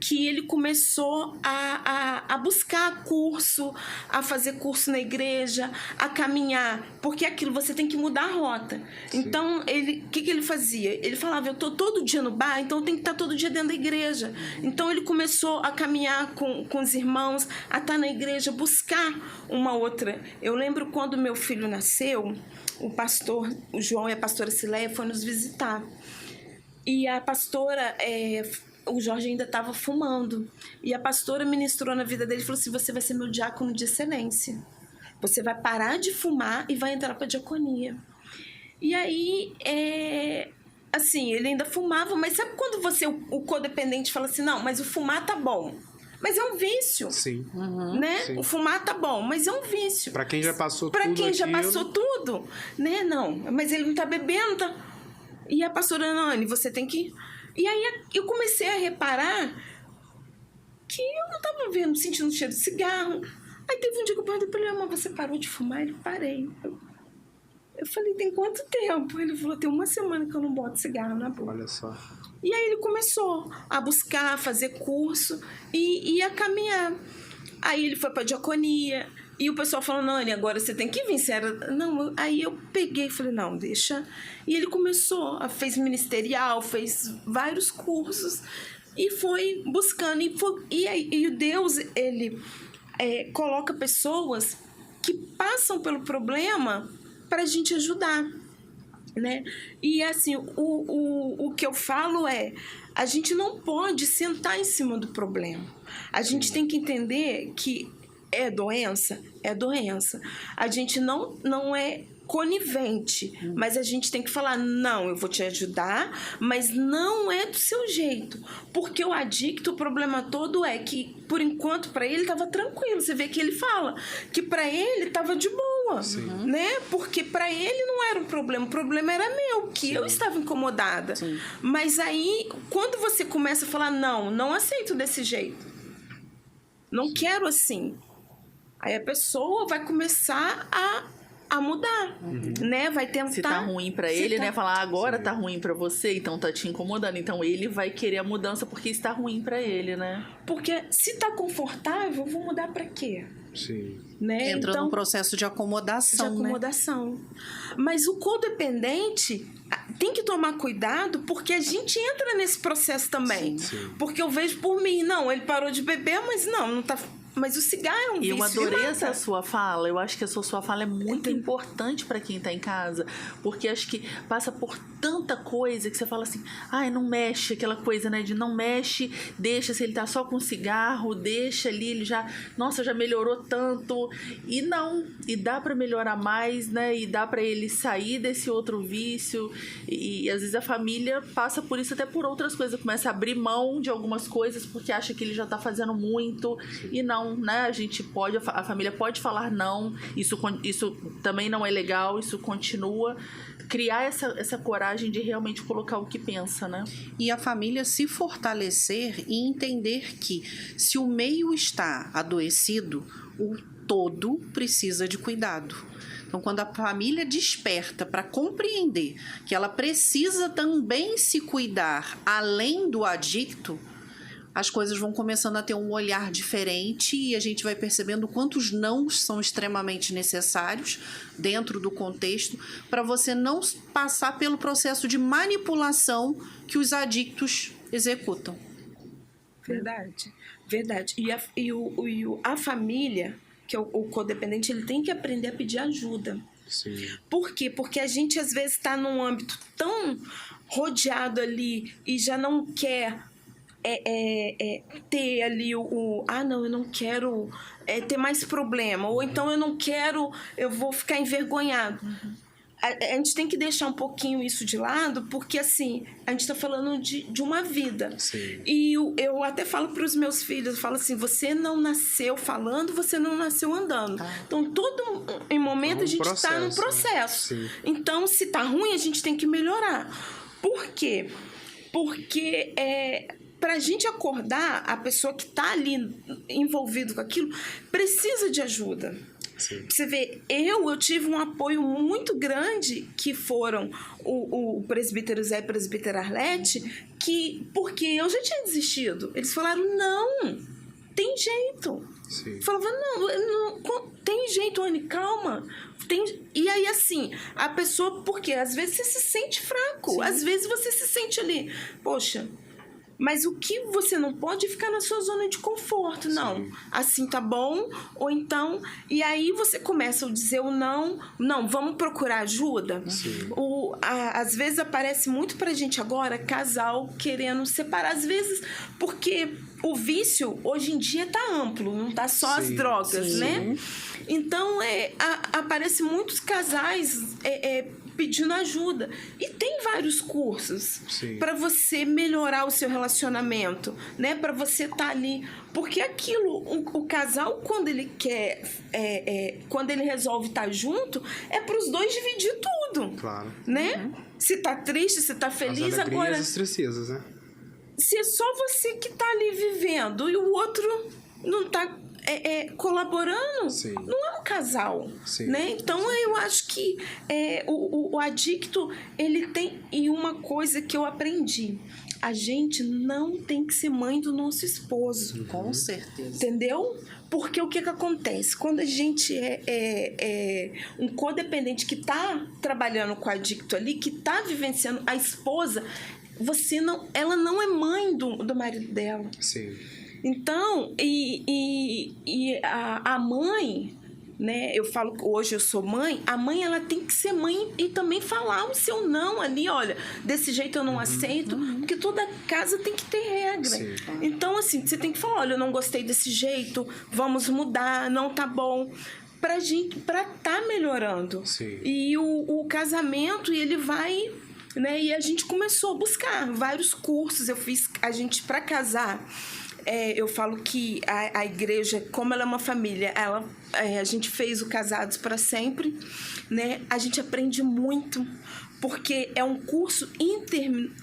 Speaker 4: que ele começou a buscar curso, a fazer curso na igreja, a caminhar, porque aquilo você tem que mudar a rota. Sim. Então, o que ele fazia? Ele falava, eu estou todo dia no bar, então eu tenho que estar todo dia dentro da igreja. Então, ele começou a caminhar com os irmãos, a estar na igreja, buscar uma outra. Eu lembro quando meu filho nasceu, o João e a pastora Cileia foram nos visitar. E a pastora... o Jorge ainda estava fumando. E a pastora ministrou na vida dele e falou assim, você vai ser meu diácono de excelência. Você vai parar de fumar e vai entrar para a diaconia. E aí, assim, ele ainda fumava, mas sabe quando o codependente fala assim, não, mas o fumar tá bom. Mas é um vício.
Speaker 2: Sim.
Speaker 4: Né?
Speaker 2: Sim.
Speaker 4: O fumar tá bom, mas é um vício.
Speaker 2: Para quem já passou
Speaker 4: pra
Speaker 2: tudo
Speaker 4: quem já
Speaker 2: aquilo...
Speaker 4: passou tudo, né? Não, mas ele não tá bebendo, tá... E a pastora Anne, você tem que... E aí eu comecei a reparar que eu não estava sentindo o cheiro de cigarro. Aí teve um dia que eu perguntei para ele, mas você parou de fumar? Ele, parei. Eu falei, tem quanto tempo? Ele falou, tem 1 semana que eu não boto cigarro na boca.
Speaker 2: Olha só.
Speaker 4: E aí ele começou a buscar, a fazer curso e a caminhar. Aí ele foi para a diaconia. E o pessoal falou, não, Anne, agora você tem que vir. Não, aí eu peguei e falei, não, deixa. E ele começou, fez ministerial, fez vários cursos e foi buscando. E o Deus, ele coloca pessoas que passam pelo problema para a gente ajudar, né? E assim, o que eu falo a gente não pode sentar em cima do problema. A gente tem que entender que é doença. A gente não é conivente, mas a gente tem que falar, não, eu vou te ajudar, mas não é do seu jeito, porque o adicto, o problema todo é que, por enquanto, para ele estava tranquilo. Você vê que ele fala que para ele estava de boa, né? Porque para ele não era um problema, o problema era meu, que eu estava incomodada. Mas aí, quando você começa a falar, não aceito desse jeito, não quero assim, aí a pessoa vai começar a mudar, né? Vai tentar...
Speaker 3: Se tá ruim pra ele, né? Falar, agora tá ruim pra você, então tá te incomodando. Então ele vai querer a mudança porque está ruim pra ele, né?
Speaker 4: Porque se tá confortável, vou mudar pra quê?
Speaker 2: Sim.
Speaker 4: Né?
Speaker 1: Entra num processo de acomodação, né?
Speaker 4: Mas o codependente tem que tomar cuidado, porque a gente entra nesse processo também.
Speaker 2: Sim.
Speaker 4: Porque eu vejo por mim, ele parou de beber, mas não tá... Mas o cigarro é um vício.
Speaker 3: E eu adorei essa sua fala. Eu acho que essa sua fala é muito importante para quem tá em casa. Porque acho que passa por tanta coisa que você fala assim, não mexe, aquela coisa, né? De não mexe, deixa, se ele tá só com cigarro, deixa ali, ele já melhorou tanto. E não, e dá para melhorar mais, né? E dá para ele sair desse outro vício. E às vezes a família passa por isso, até por outras coisas. Começa a abrir mão de algumas coisas porque acha que ele já tá fazendo muito. E não, né? A família pode falar não, isso também não é legal, isso continua. Criar essa coragem de realmente colocar o que pensa, né?
Speaker 1: E a família se fortalecer e entender que se o meio está adoecido, o todo precisa de cuidado. Então, quando a família desperta para compreender que ela precisa também se cuidar além do adicto, as coisas vão começando a ter um olhar diferente e a gente vai percebendo quantos nãos são extremamente necessários dentro do contexto para você não passar pelo processo de manipulação que os adictos executam.
Speaker 4: Verdade. E a família, que é o codependente, ele tem que aprender a pedir ajuda.
Speaker 2: Sim.
Speaker 4: Por quê? Porque a gente às vezes está num âmbito tão rodeado ali e já não quer ter ali eu não quero ter mais problema, ou então eu vou ficar envergonhado. A gente tem que deixar um pouquinho isso de lado, porque assim, a gente está falando de uma vida.
Speaker 2: Sim.
Speaker 4: E eu até falo para os meus filhos, eu falo assim, você não nasceu falando, você não nasceu andando. Então, em momento a gente está num processo.
Speaker 2: Né?
Speaker 4: Então, se tá ruim, a gente tem que melhorar. Por quê? Porque para a gente acordar, a pessoa que está ali envolvida com aquilo precisa de ajuda.
Speaker 2: Sim.
Speaker 4: Você vê, eu tive um apoio muito grande, que foram o presbítero Zé e a presbítera Arlete, porque eu já tinha desistido. Eles falaram, não, tem jeito.
Speaker 2: Sim.
Speaker 4: Falava, não, tem jeito, Anny, calma. E aí, assim, a pessoa, porque às vezes você se sente fraco,
Speaker 1: Sim.
Speaker 4: Às vezes você se sente ali, poxa, mas o que você não pode é ficar na sua zona de conforto. Não, assim tá bom, ou então... E aí você começa a dizer o não, vamos procurar ajuda. Às vezes aparece muito pra gente agora, casal querendo separar. Às vezes, porque o vício, hoje em dia, tá amplo, não tá só as drogas, né? Então, aparece muitos casais... pedindo ajuda. E tem vários cursos para você melhorar o seu relacionamento, né? Para você estar ali. Porque aquilo, o casal, quando ele quer, quando ele resolve estar junto, é para os dois dividir tudo.
Speaker 2: Claro.
Speaker 4: Né? Se tá triste, se tá feliz,
Speaker 2: as
Speaker 4: agora.
Speaker 2: As tristezas, né?
Speaker 4: Se é só você que tá ali vivendo e o outro não tá colaborando, não é um casal, né? Então eu acho que o adicto, ele tem... E uma coisa que eu aprendi, a gente não tem que ser mãe do nosso esposo.
Speaker 1: Com certeza.
Speaker 4: Entendeu? Porque o que acontece? Quando a gente é um codependente que tá trabalhando com o adicto ali, que tá vivenciando a esposa, ela não é mãe do marido dela.
Speaker 2: Sim.
Speaker 4: Então, a mãe, né? Eu falo que hoje eu sou mãe, a mãe ela tem que ser mãe e também falar o seu não ali, olha, desse jeito eu não aceito, porque toda casa tem que ter regra.
Speaker 2: Sim.
Speaker 4: Então, assim, você tem que falar, olha, eu não gostei desse jeito, vamos mudar, não tá bom. Pra tá melhorando.
Speaker 2: Sim.
Speaker 4: E o casamento, ele vai, né? E a gente começou a buscar vários cursos. Para casar, eu falo que a igreja, como ela é uma família, a gente fez o Casados para Sempre, né? A gente aprende muito, porque é um curso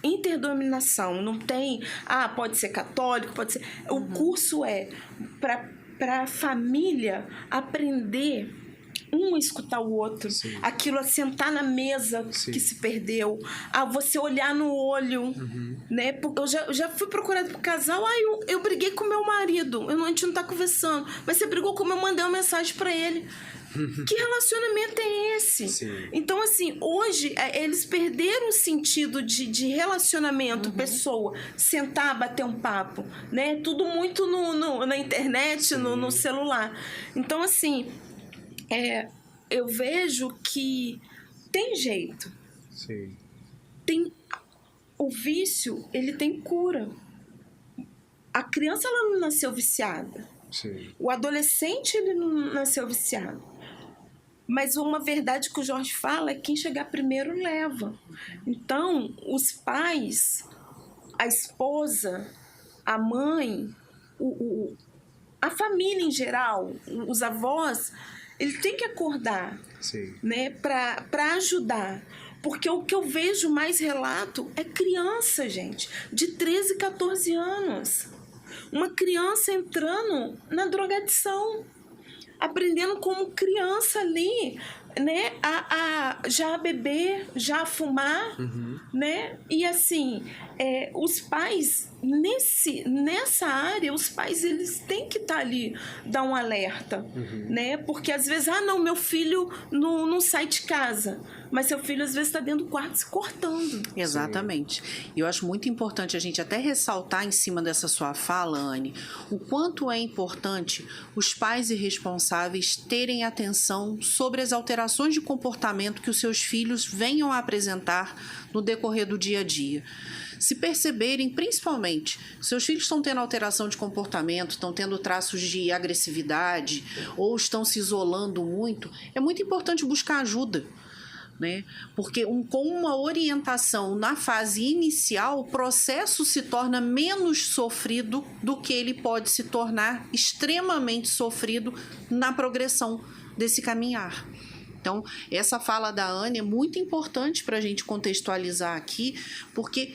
Speaker 4: interdenominação, não tem, pode ser católico, pode ser... O curso é para a família aprender um escutar o outro,
Speaker 2: Sim.
Speaker 4: aquilo, sentar na mesa
Speaker 2: Sim.
Speaker 4: que se perdeu, você olhar no olho, né? Porque eu já fui procurada por casal, eu briguei com meu marido, a gente não tá conversando, mas você brigou como eu mandei uma mensagem para ele. Que relacionamento é esse?
Speaker 2: Sim.
Speaker 4: Então, assim, hoje eles perderam o sentido de relacionamento, pessoa, sentar, bater um papo, né? Tudo muito na internet, no celular. Então, assim, eu vejo que tem jeito.
Speaker 2: Sim.
Speaker 4: O vício, ele tem cura. A criança, ela não nasceu viciada.
Speaker 2: Sim.
Speaker 4: O adolescente, ele não nasceu viciado. Mas uma verdade que o Jorge fala é que quem chegar primeiro leva. Então, os pais, a esposa, a mãe, a família em geral, os avós, ele tem que acordar,
Speaker 2: Sim.
Speaker 4: né, para ajudar. Porque o que eu vejo mais relato é criança, gente, de 13, 14 anos. Uma criança entrando na drogadição, aprendendo como criança ali, né, já a beber, já a fumar, né? E assim, os pais, nessa área, os pais, eles têm que estar ali, dar um alerta, né? Porque às vezes, não, meu filho não sai de casa, mas seu filho às vezes está dentro do quarto se cortando.
Speaker 1: Exatamente. E eu acho muito importante a gente até ressaltar em cima dessa sua fala, Anne, o quanto é importante os pais irresponsáveis terem atenção sobre as alterações de comportamento que os seus filhos venham a apresentar no decorrer do dia a dia. Se perceberem, principalmente, seus filhos estão tendo alteração de comportamento, estão tendo traços de agressividade ou estão se isolando muito, é muito importante buscar ajuda, né? Porque com uma orientação na fase inicial, o processo se torna menos sofrido do que ele pode se tornar extremamente sofrido na progressão desse caminhar. Então, essa fala da Anne é muito importante para a gente contextualizar aqui, porque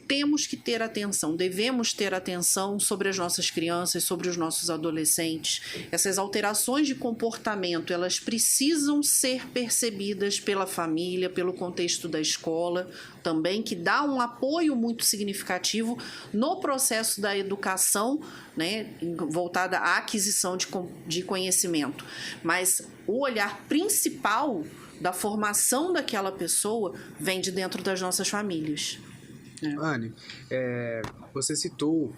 Speaker 1: temos que ter atenção, devemos ter atenção sobre as nossas crianças, sobre os nossos adolescentes. Essas alterações de comportamento, elas precisam ser percebidas pela família, pelo contexto da escola também, que dá um apoio muito significativo no processo da educação, né, voltada à aquisição de conhecimento. Mas o olhar principal da formação daquela pessoa vem de dentro das nossas famílias.
Speaker 2: Anne, você citou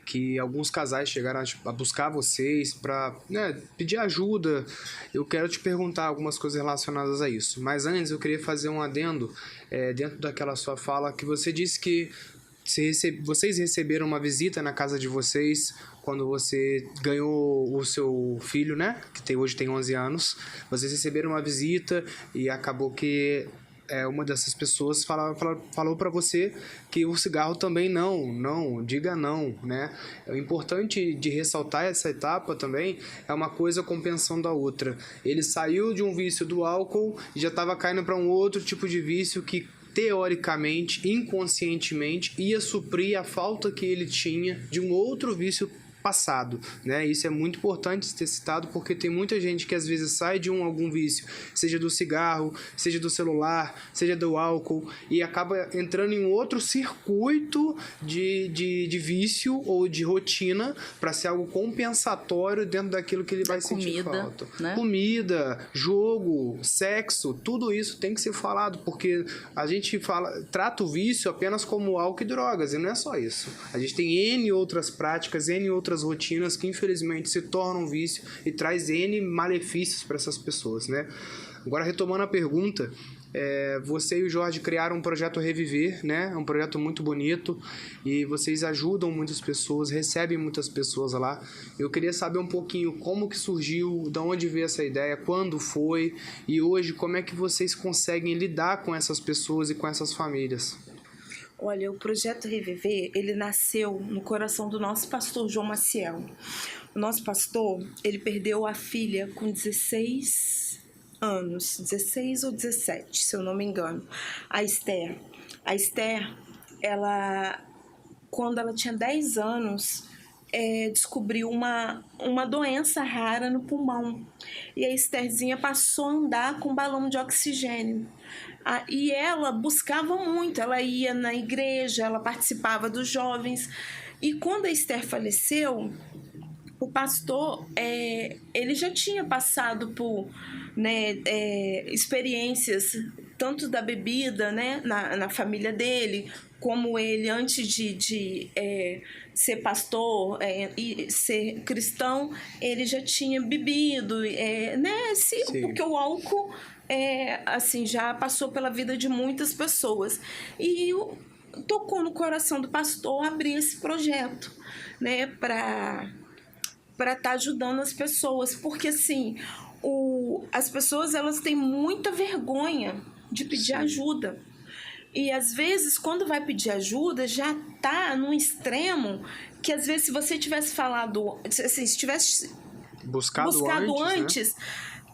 Speaker 2: que alguns casais chegaram a buscar vocês para, né, pedir ajuda. Eu quero te perguntar algumas coisas relacionadas a isso. Mas antes eu queria fazer um adendo dentro daquela sua fala que você disse que vocês receberam uma visita na casa de vocês quando você ganhou o seu filho, né? Que hoje tem 11 anos. Vocês receberam uma visita e acabou que uma dessas pessoas falou para você que o cigarro também diga não, né? É importante de ressaltar essa etapa também, é uma coisa compensando a outra. Ele saiu de um vício do álcool e já estava caindo para um outro tipo de vício que teoricamente, inconscientemente, ia suprir a falta que ele tinha de um outro vício passado, né? Isso é muito importante ter citado, porque tem muita gente que às vezes sai de algum vício, seja do cigarro, seja do celular, seja do álcool, e acaba entrando em um outro circuito de vício ou de rotina para ser algo compensatório dentro daquilo que ele vai sentir falta.
Speaker 3: Né?
Speaker 2: Comida, jogo, sexo, tudo isso tem que ser falado, porque a gente trata o vício apenas como álcool e drogas, e não é só isso. A gente tem N outras práticas, N outras outras rotinas que infelizmente se tornam um vício e traz N malefícios para essas pessoas, né? Agora, retomando a pergunta, você e o Jorge criaram um projeto Reviver, né? É um projeto muito bonito e vocês ajudam muitas pessoas, recebem muitas pessoas lá. Eu queria saber um pouquinho como que surgiu, de onde veio essa ideia, quando foi e hoje como é que vocês conseguem lidar com essas pessoas e com essas famílias.
Speaker 4: Olha, o Projeto Reviver, ele nasceu no coração do nosso pastor João Maciel. O nosso pastor, ele perdeu a filha com 16 anos, 16 ou 17, se eu não me engano, a Esther. A Esther, ela, quando ela tinha 10 anos, descobriu uma doença rara no pulmão. E a Estherzinha passou a andar com balão de oxigênio. E ela buscava muito, ela ia na igreja, ela participava dos jovens. E quando a Esther faleceu, o pastor, ele já tinha passado por, né, experiências tanto da bebida, né, na família dele, como ele, antes de ser pastor e ser cristão, ele já tinha bebido, né, porque o álcool assim, já passou pela vida de muitas pessoas. E tocou no coração do pastor abrir esse projeto, né, para estar ajudando as pessoas, porque assim, as pessoas, elas têm muita vergonha de pedir ajuda. E às vezes, quando vai pedir ajuda, já tá num extremo que às vezes, se você tivesse falado, assim, se tivesse buscado antes, né,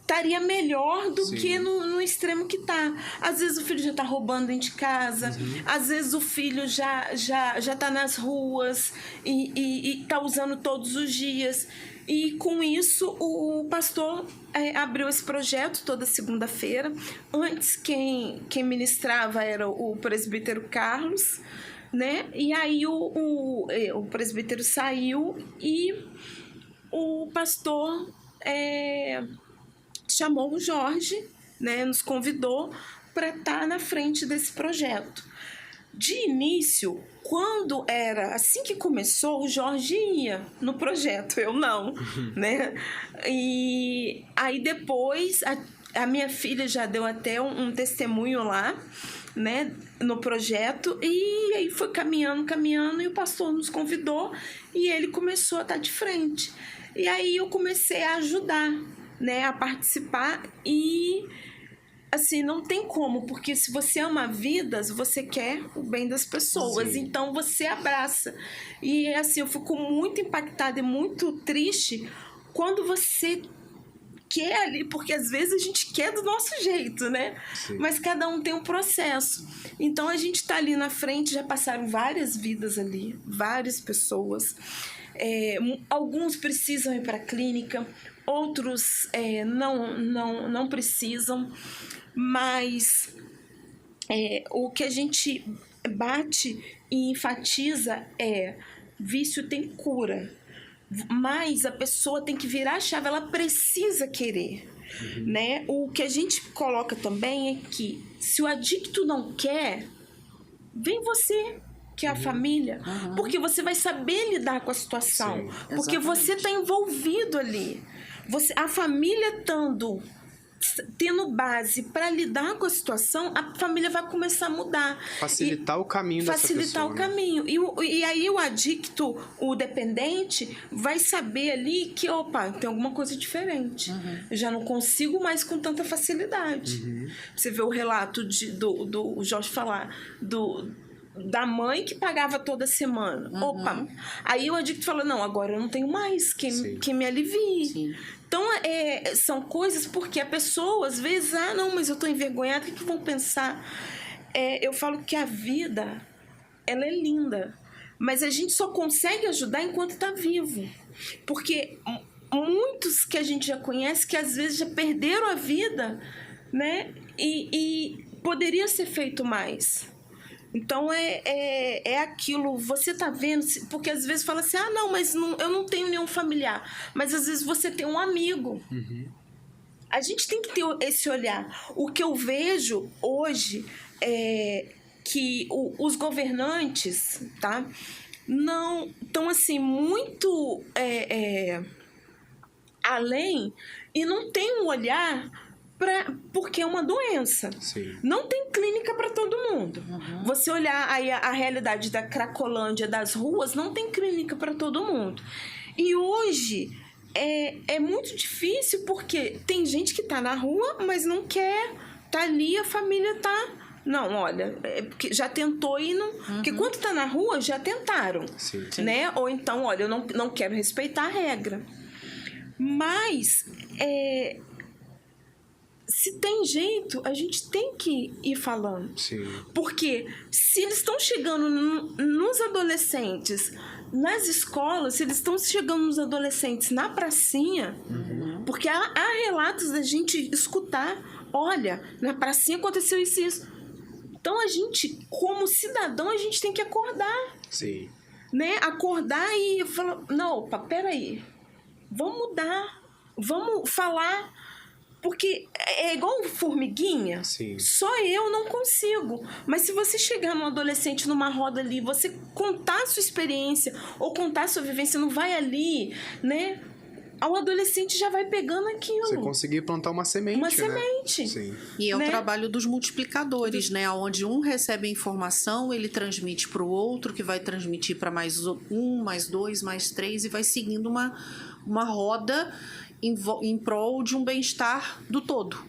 Speaker 4: estaria melhor do que no extremo que tá. Às vezes o filho já tá roubando dentro de casa, às vezes o filho já tá nas ruas e tá usando todos os dias. E com isso o pastor abriu esse projeto toda segunda-feira. Antes quem ministrava era o presbítero Carlos, né? E aí o presbítero saiu e o pastor chamou o Jorge, né, nos convidou para estar na frente desse projeto. De início, quando era assim que começou, o Jorge ia no projeto, eu não, né? E aí depois a minha filha já deu até um testemunho lá, né, no projeto, e aí foi caminhando e o pastor nos convidou e ele começou a estar de frente. E aí eu comecei a ajudar, né, a participar e assim, não tem como, porque se você ama vidas, você quer o bem das pessoas, então você abraça. E assim, eu fico muito impactada e muito triste quando você quer ali, porque às vezes a gente quer do nosso jeito, né? Sim. Mas cada um tem um processo. Então a gente tá ali na frente, já passaram várias vidas ali, várias pessoas. Alguns precisam ir para a clínica, outros não precisam, mas o que a gente bate e enfatiza vício tem cura, mas a pessoa tem que virar a chave, ela precisa querer, né? O que a gente coloca também é que se o adicto não quer, vem você, que é a família, porque você vai saber lidar com a situação, porque você está envolvido ali. A família tendo base para lidar com a situação, a família vai começar a mudar.
Speaker 2: Facilitar o caminho dessa pessoa.
Speaker 4: Facilitar o caminho. E aí o adicto, o dependente, vai saber ali que, opa, tem alguma coisa diferente. Eu já não consigo mais com tanta facilidade. Você vê o relato do Jorge falar da mãe que pagava toda semana. Opa! Aí o adicto fala, não, agora eu não tenho mais quem me alivie. Sim. Então, são coisas porque a pessoa, às vezes, não, mas eu tô envergonhada, o que vão pensar? Eu falo que a vida, ela é linda, mas a gente só consegue ajudar enquanto tá vivo. Porque muitos que a gente já conhece, que às vezes já perderam a vida, né? E poderia ser feito mais. Então, aquilo, você tá vendo, porque às vezes fala assim, não, mas eu não tenho nenhum familiar, mas às vezes você tem um amigo. A gente tem que ter esse olhar. O que eu vejo hoje é que os governantes, tá? não estão assim muito além e não tem um olhar porque é uma doença.
Speaker 2: Sim.
Speaker 4: Não tem clínica para todo mundo. Você olhar aí a realidade da Cracolândia, das ruas, não tem clínica para todo mundo. E hoje é muito difícil porque tem gente que tá na rua, mas não quer tá ali, a família tá... Não, olha, porque já tentou e não... Porque quando tá na rua, já tentaram.
Speaker 2: Sim.
Speaker 4: Né? Ou então, olha, eu não quero respeitar a regra. Mas... se tem jeito, a gente tem que ir falando.
Speaker 2: Sim.
Speaker 4: Porque se eles estão chegando nos adolescentes, nas escolas, se eles estão chegando nos adolescentes na pracinha, porque há relatos da gente escutar, olha, na pracinha aconteceu isso e isso. Então a gente, como cidadão, a gente tem que acordar.
Speaker 2: Sim.
Speaker 4: Né? Acordar e falar, não, opa, peraí, vamos mudar, vamos falar... Porque é igual formiguinha.
Speaker 2: Sim.
Speaker 4: Só eu não consigo. Mas se você chegar num adolescente numa roda ali, você contar a sua experiência ou contar a sua vivência, não vai ali, né? O adolescente já vai pegando aquilo.
Speaker 2: Você conseguir plantar uma semente,
Speaker 4: Uma
Speaker 2: né?
Speaker 4: semente.
Speaker 2: Sim.
Speaker 1: E é o
Speaker 4: né?
Speaker 1: trabalho dos multiplicadores, né? Onde um recebe a informação, ele transmite para o outro, que vai transmitir para mais um, mais dois, mais três, e vai seguindo uma roda em prol de um bem-estar do todo.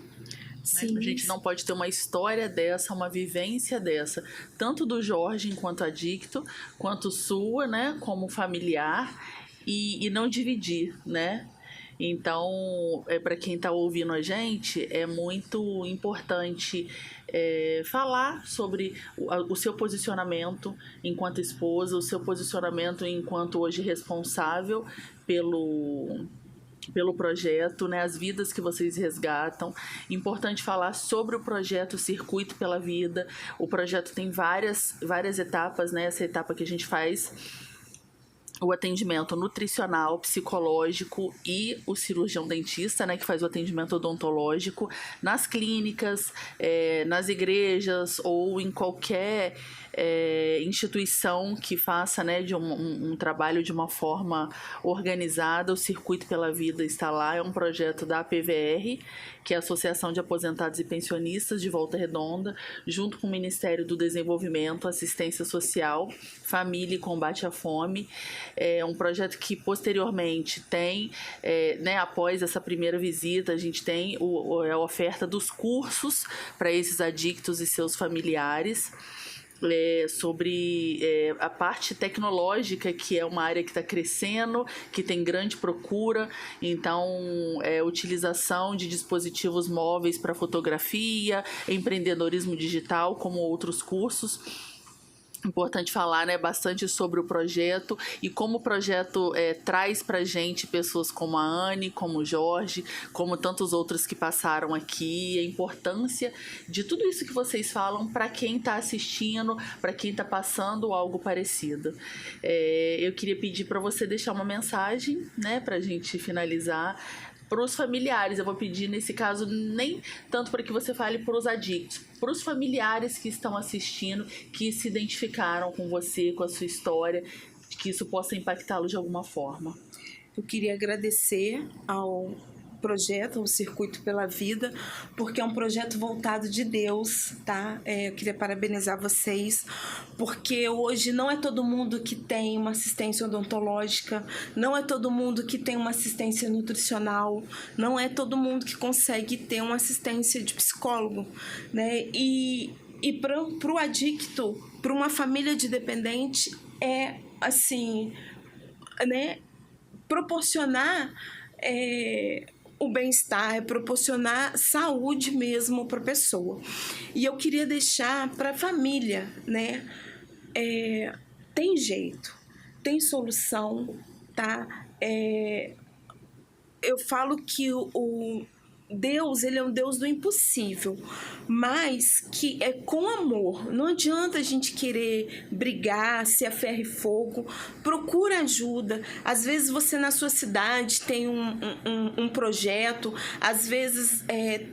Speaker 3: Sim. A gente não pode ter uma história dessa, uma vivência dessa, tanto do Jorge enquanto adicto, quanto sua, né, como familiar, e não dividir, né? Então, para quem está ouvindo a gente, é muito importante falar sobre o seu posicionamento enquanto esposa, o seu posicionamento enquanto hoje responsável pelo projeto, né, as vidas que vocês resgatam. Importante falar sobre o projeto Circuito pela Vida. O projeto tem várias etapas, né? Essa etapa que a gente faz o atendimento nutricional, psicológico e o cirurgião dentista, né, que faz o atendimento odontológico nas clínicas, nas igrejas ou em qualquer instituição que faça, né, de um trabalho de uma forma organizada. O Circuito pela Vida está lá, é um projeto da APVR, que é a Associação de Aposentados e Pensionistas de Volta Redonda, junto com o Ministério do Desenvolvimento, Assistência Social, Família e Combate à Fome. É um projeto que posteriormente tem, né, após essa primeira visita, a gente tem a oferta dos cursos para esses adictos e seus familiares, sobre a parte tecnológica, que é uma área que está crescendo, que tem grande procura. Então, utilização de dispositivos móveis para fotografia, empreendedorismo digital, como outros cursos. Importante falar, né, bastante sobre o projeto e como o projeto traz pra gente pessoas como a Anne, como o Jorge, como tantos outros que passaram aqui, a importância de tudo isso que vocês falam para quem está assistindo, para quem está passando algo parecido. Eu queria pedir para você deixar uma mensagem, né, para a gente finalizar, para os familiares. Eu vou pedir, nesse caso, nem tanto para que você fale para os adictos, para os familiares que estão assistindo, que se identificaram com você, com a sua história, que isso possa impactá-los de alguma forma.
Speaker 4: Eu queria agradecer ao projeto, ao Circuito pela Vida, porque é um projeto voltado de Deus, tá? Eu queria parabenizar vocês, porque hoje não é todo mundo que tem uma assistência odontológica, não é todo mundo que tem uma assistência nutricional, não é todo mundo que consegue ter uma assistência de psicólogo, né? E para o adicto, para uma família de dependente, assim, né? Proporcionar o bem-estar, proporcionar saúde mesmo para a pessoa. E eu queria deixar para a família, né? Tem jeito, tem solução, tá? Eu falo que o Deus, ele é um Deus do impossível, mas que é com amor. Não adianta a gente querer brigar, se a ferro e fogo. Procura ajuda. Às vezes você na sua cidade tem um projeto, às vezes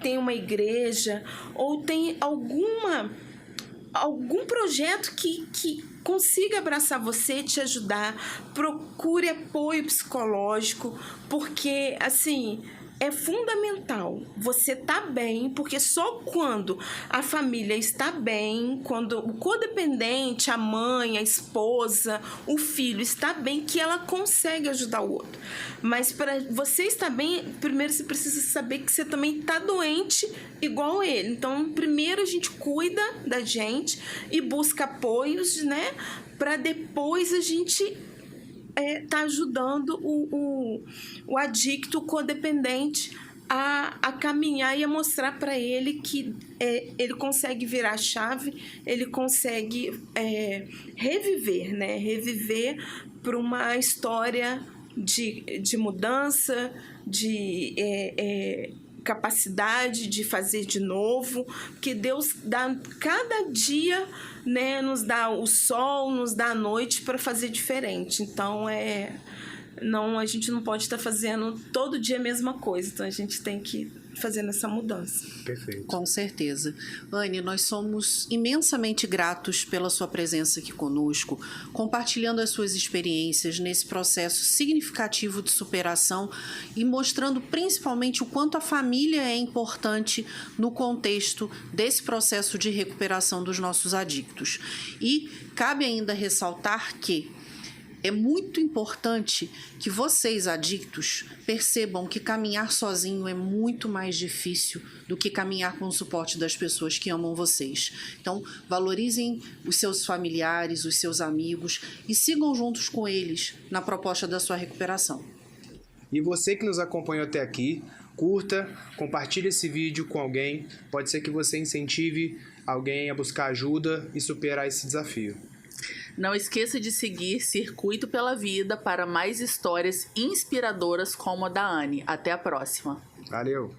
Speaker 4: tem uma igreja ou tem algum projeto que consiga abraçar você, te ajudar. Procure apoio psicológico, porque, assim, é fundamental você tá bem, porque só quando a família está bem, quando o codependente, a mãe, a esposa, o filho está bem, que ela consegue ajudar o outro. Mas para você estar bem, primeiro você precisa saber que você também está doente igual ele. Então, primeiro a gente cuida da gente e busca apoios, né? Para depois a gente tá ajudando o adicto, o codependente a caminhar e a mostrar para ele que ele consegue virar a chave, ele consegue reviver, né? Reviver para uma história de mudança, de capacidade de fazer de novo, porque Deus dá cada dia, né, nos dá o sol, nos dá a noite para fazer diferente. Então a gente não pode estar fazendo todo dia a mesma coisa, então a gente tem que fazer essa mudança.
Speaker 2: Perfeito.
Speaker 1: Com certeza. Anne, nós somos imensamente gratos pela sua presença aqui conosco, compartilhando as suas experiências nesse processo significativo de superação e mostrando principalmente o quanto a família é importante no contexto desse processo de recuperação dos nossos adictos. E cabe ainda ressaltar que é muito importante que vocês, adictos, percebam que caminhar sozinho é muito mais difícil do que caminhar com o suporte das pessoas que amam vocês. Então, valorizem os seus familiares, os seus amigos e sigam juntos com eles na proposta da sua recuperação.
Speaker 2: E você que nos acompanhou até aqui, curta, compartilhe esse vídeo com alguém. Pode ser que você incentive alguém a buscar ajuda e superar esse desafio.
Speaker 3: Não esqueça de seguir Circuito pela Vida para mais histórias inspiradoras como a da Anne. Até a próxima.
Speaker 2: Valeu!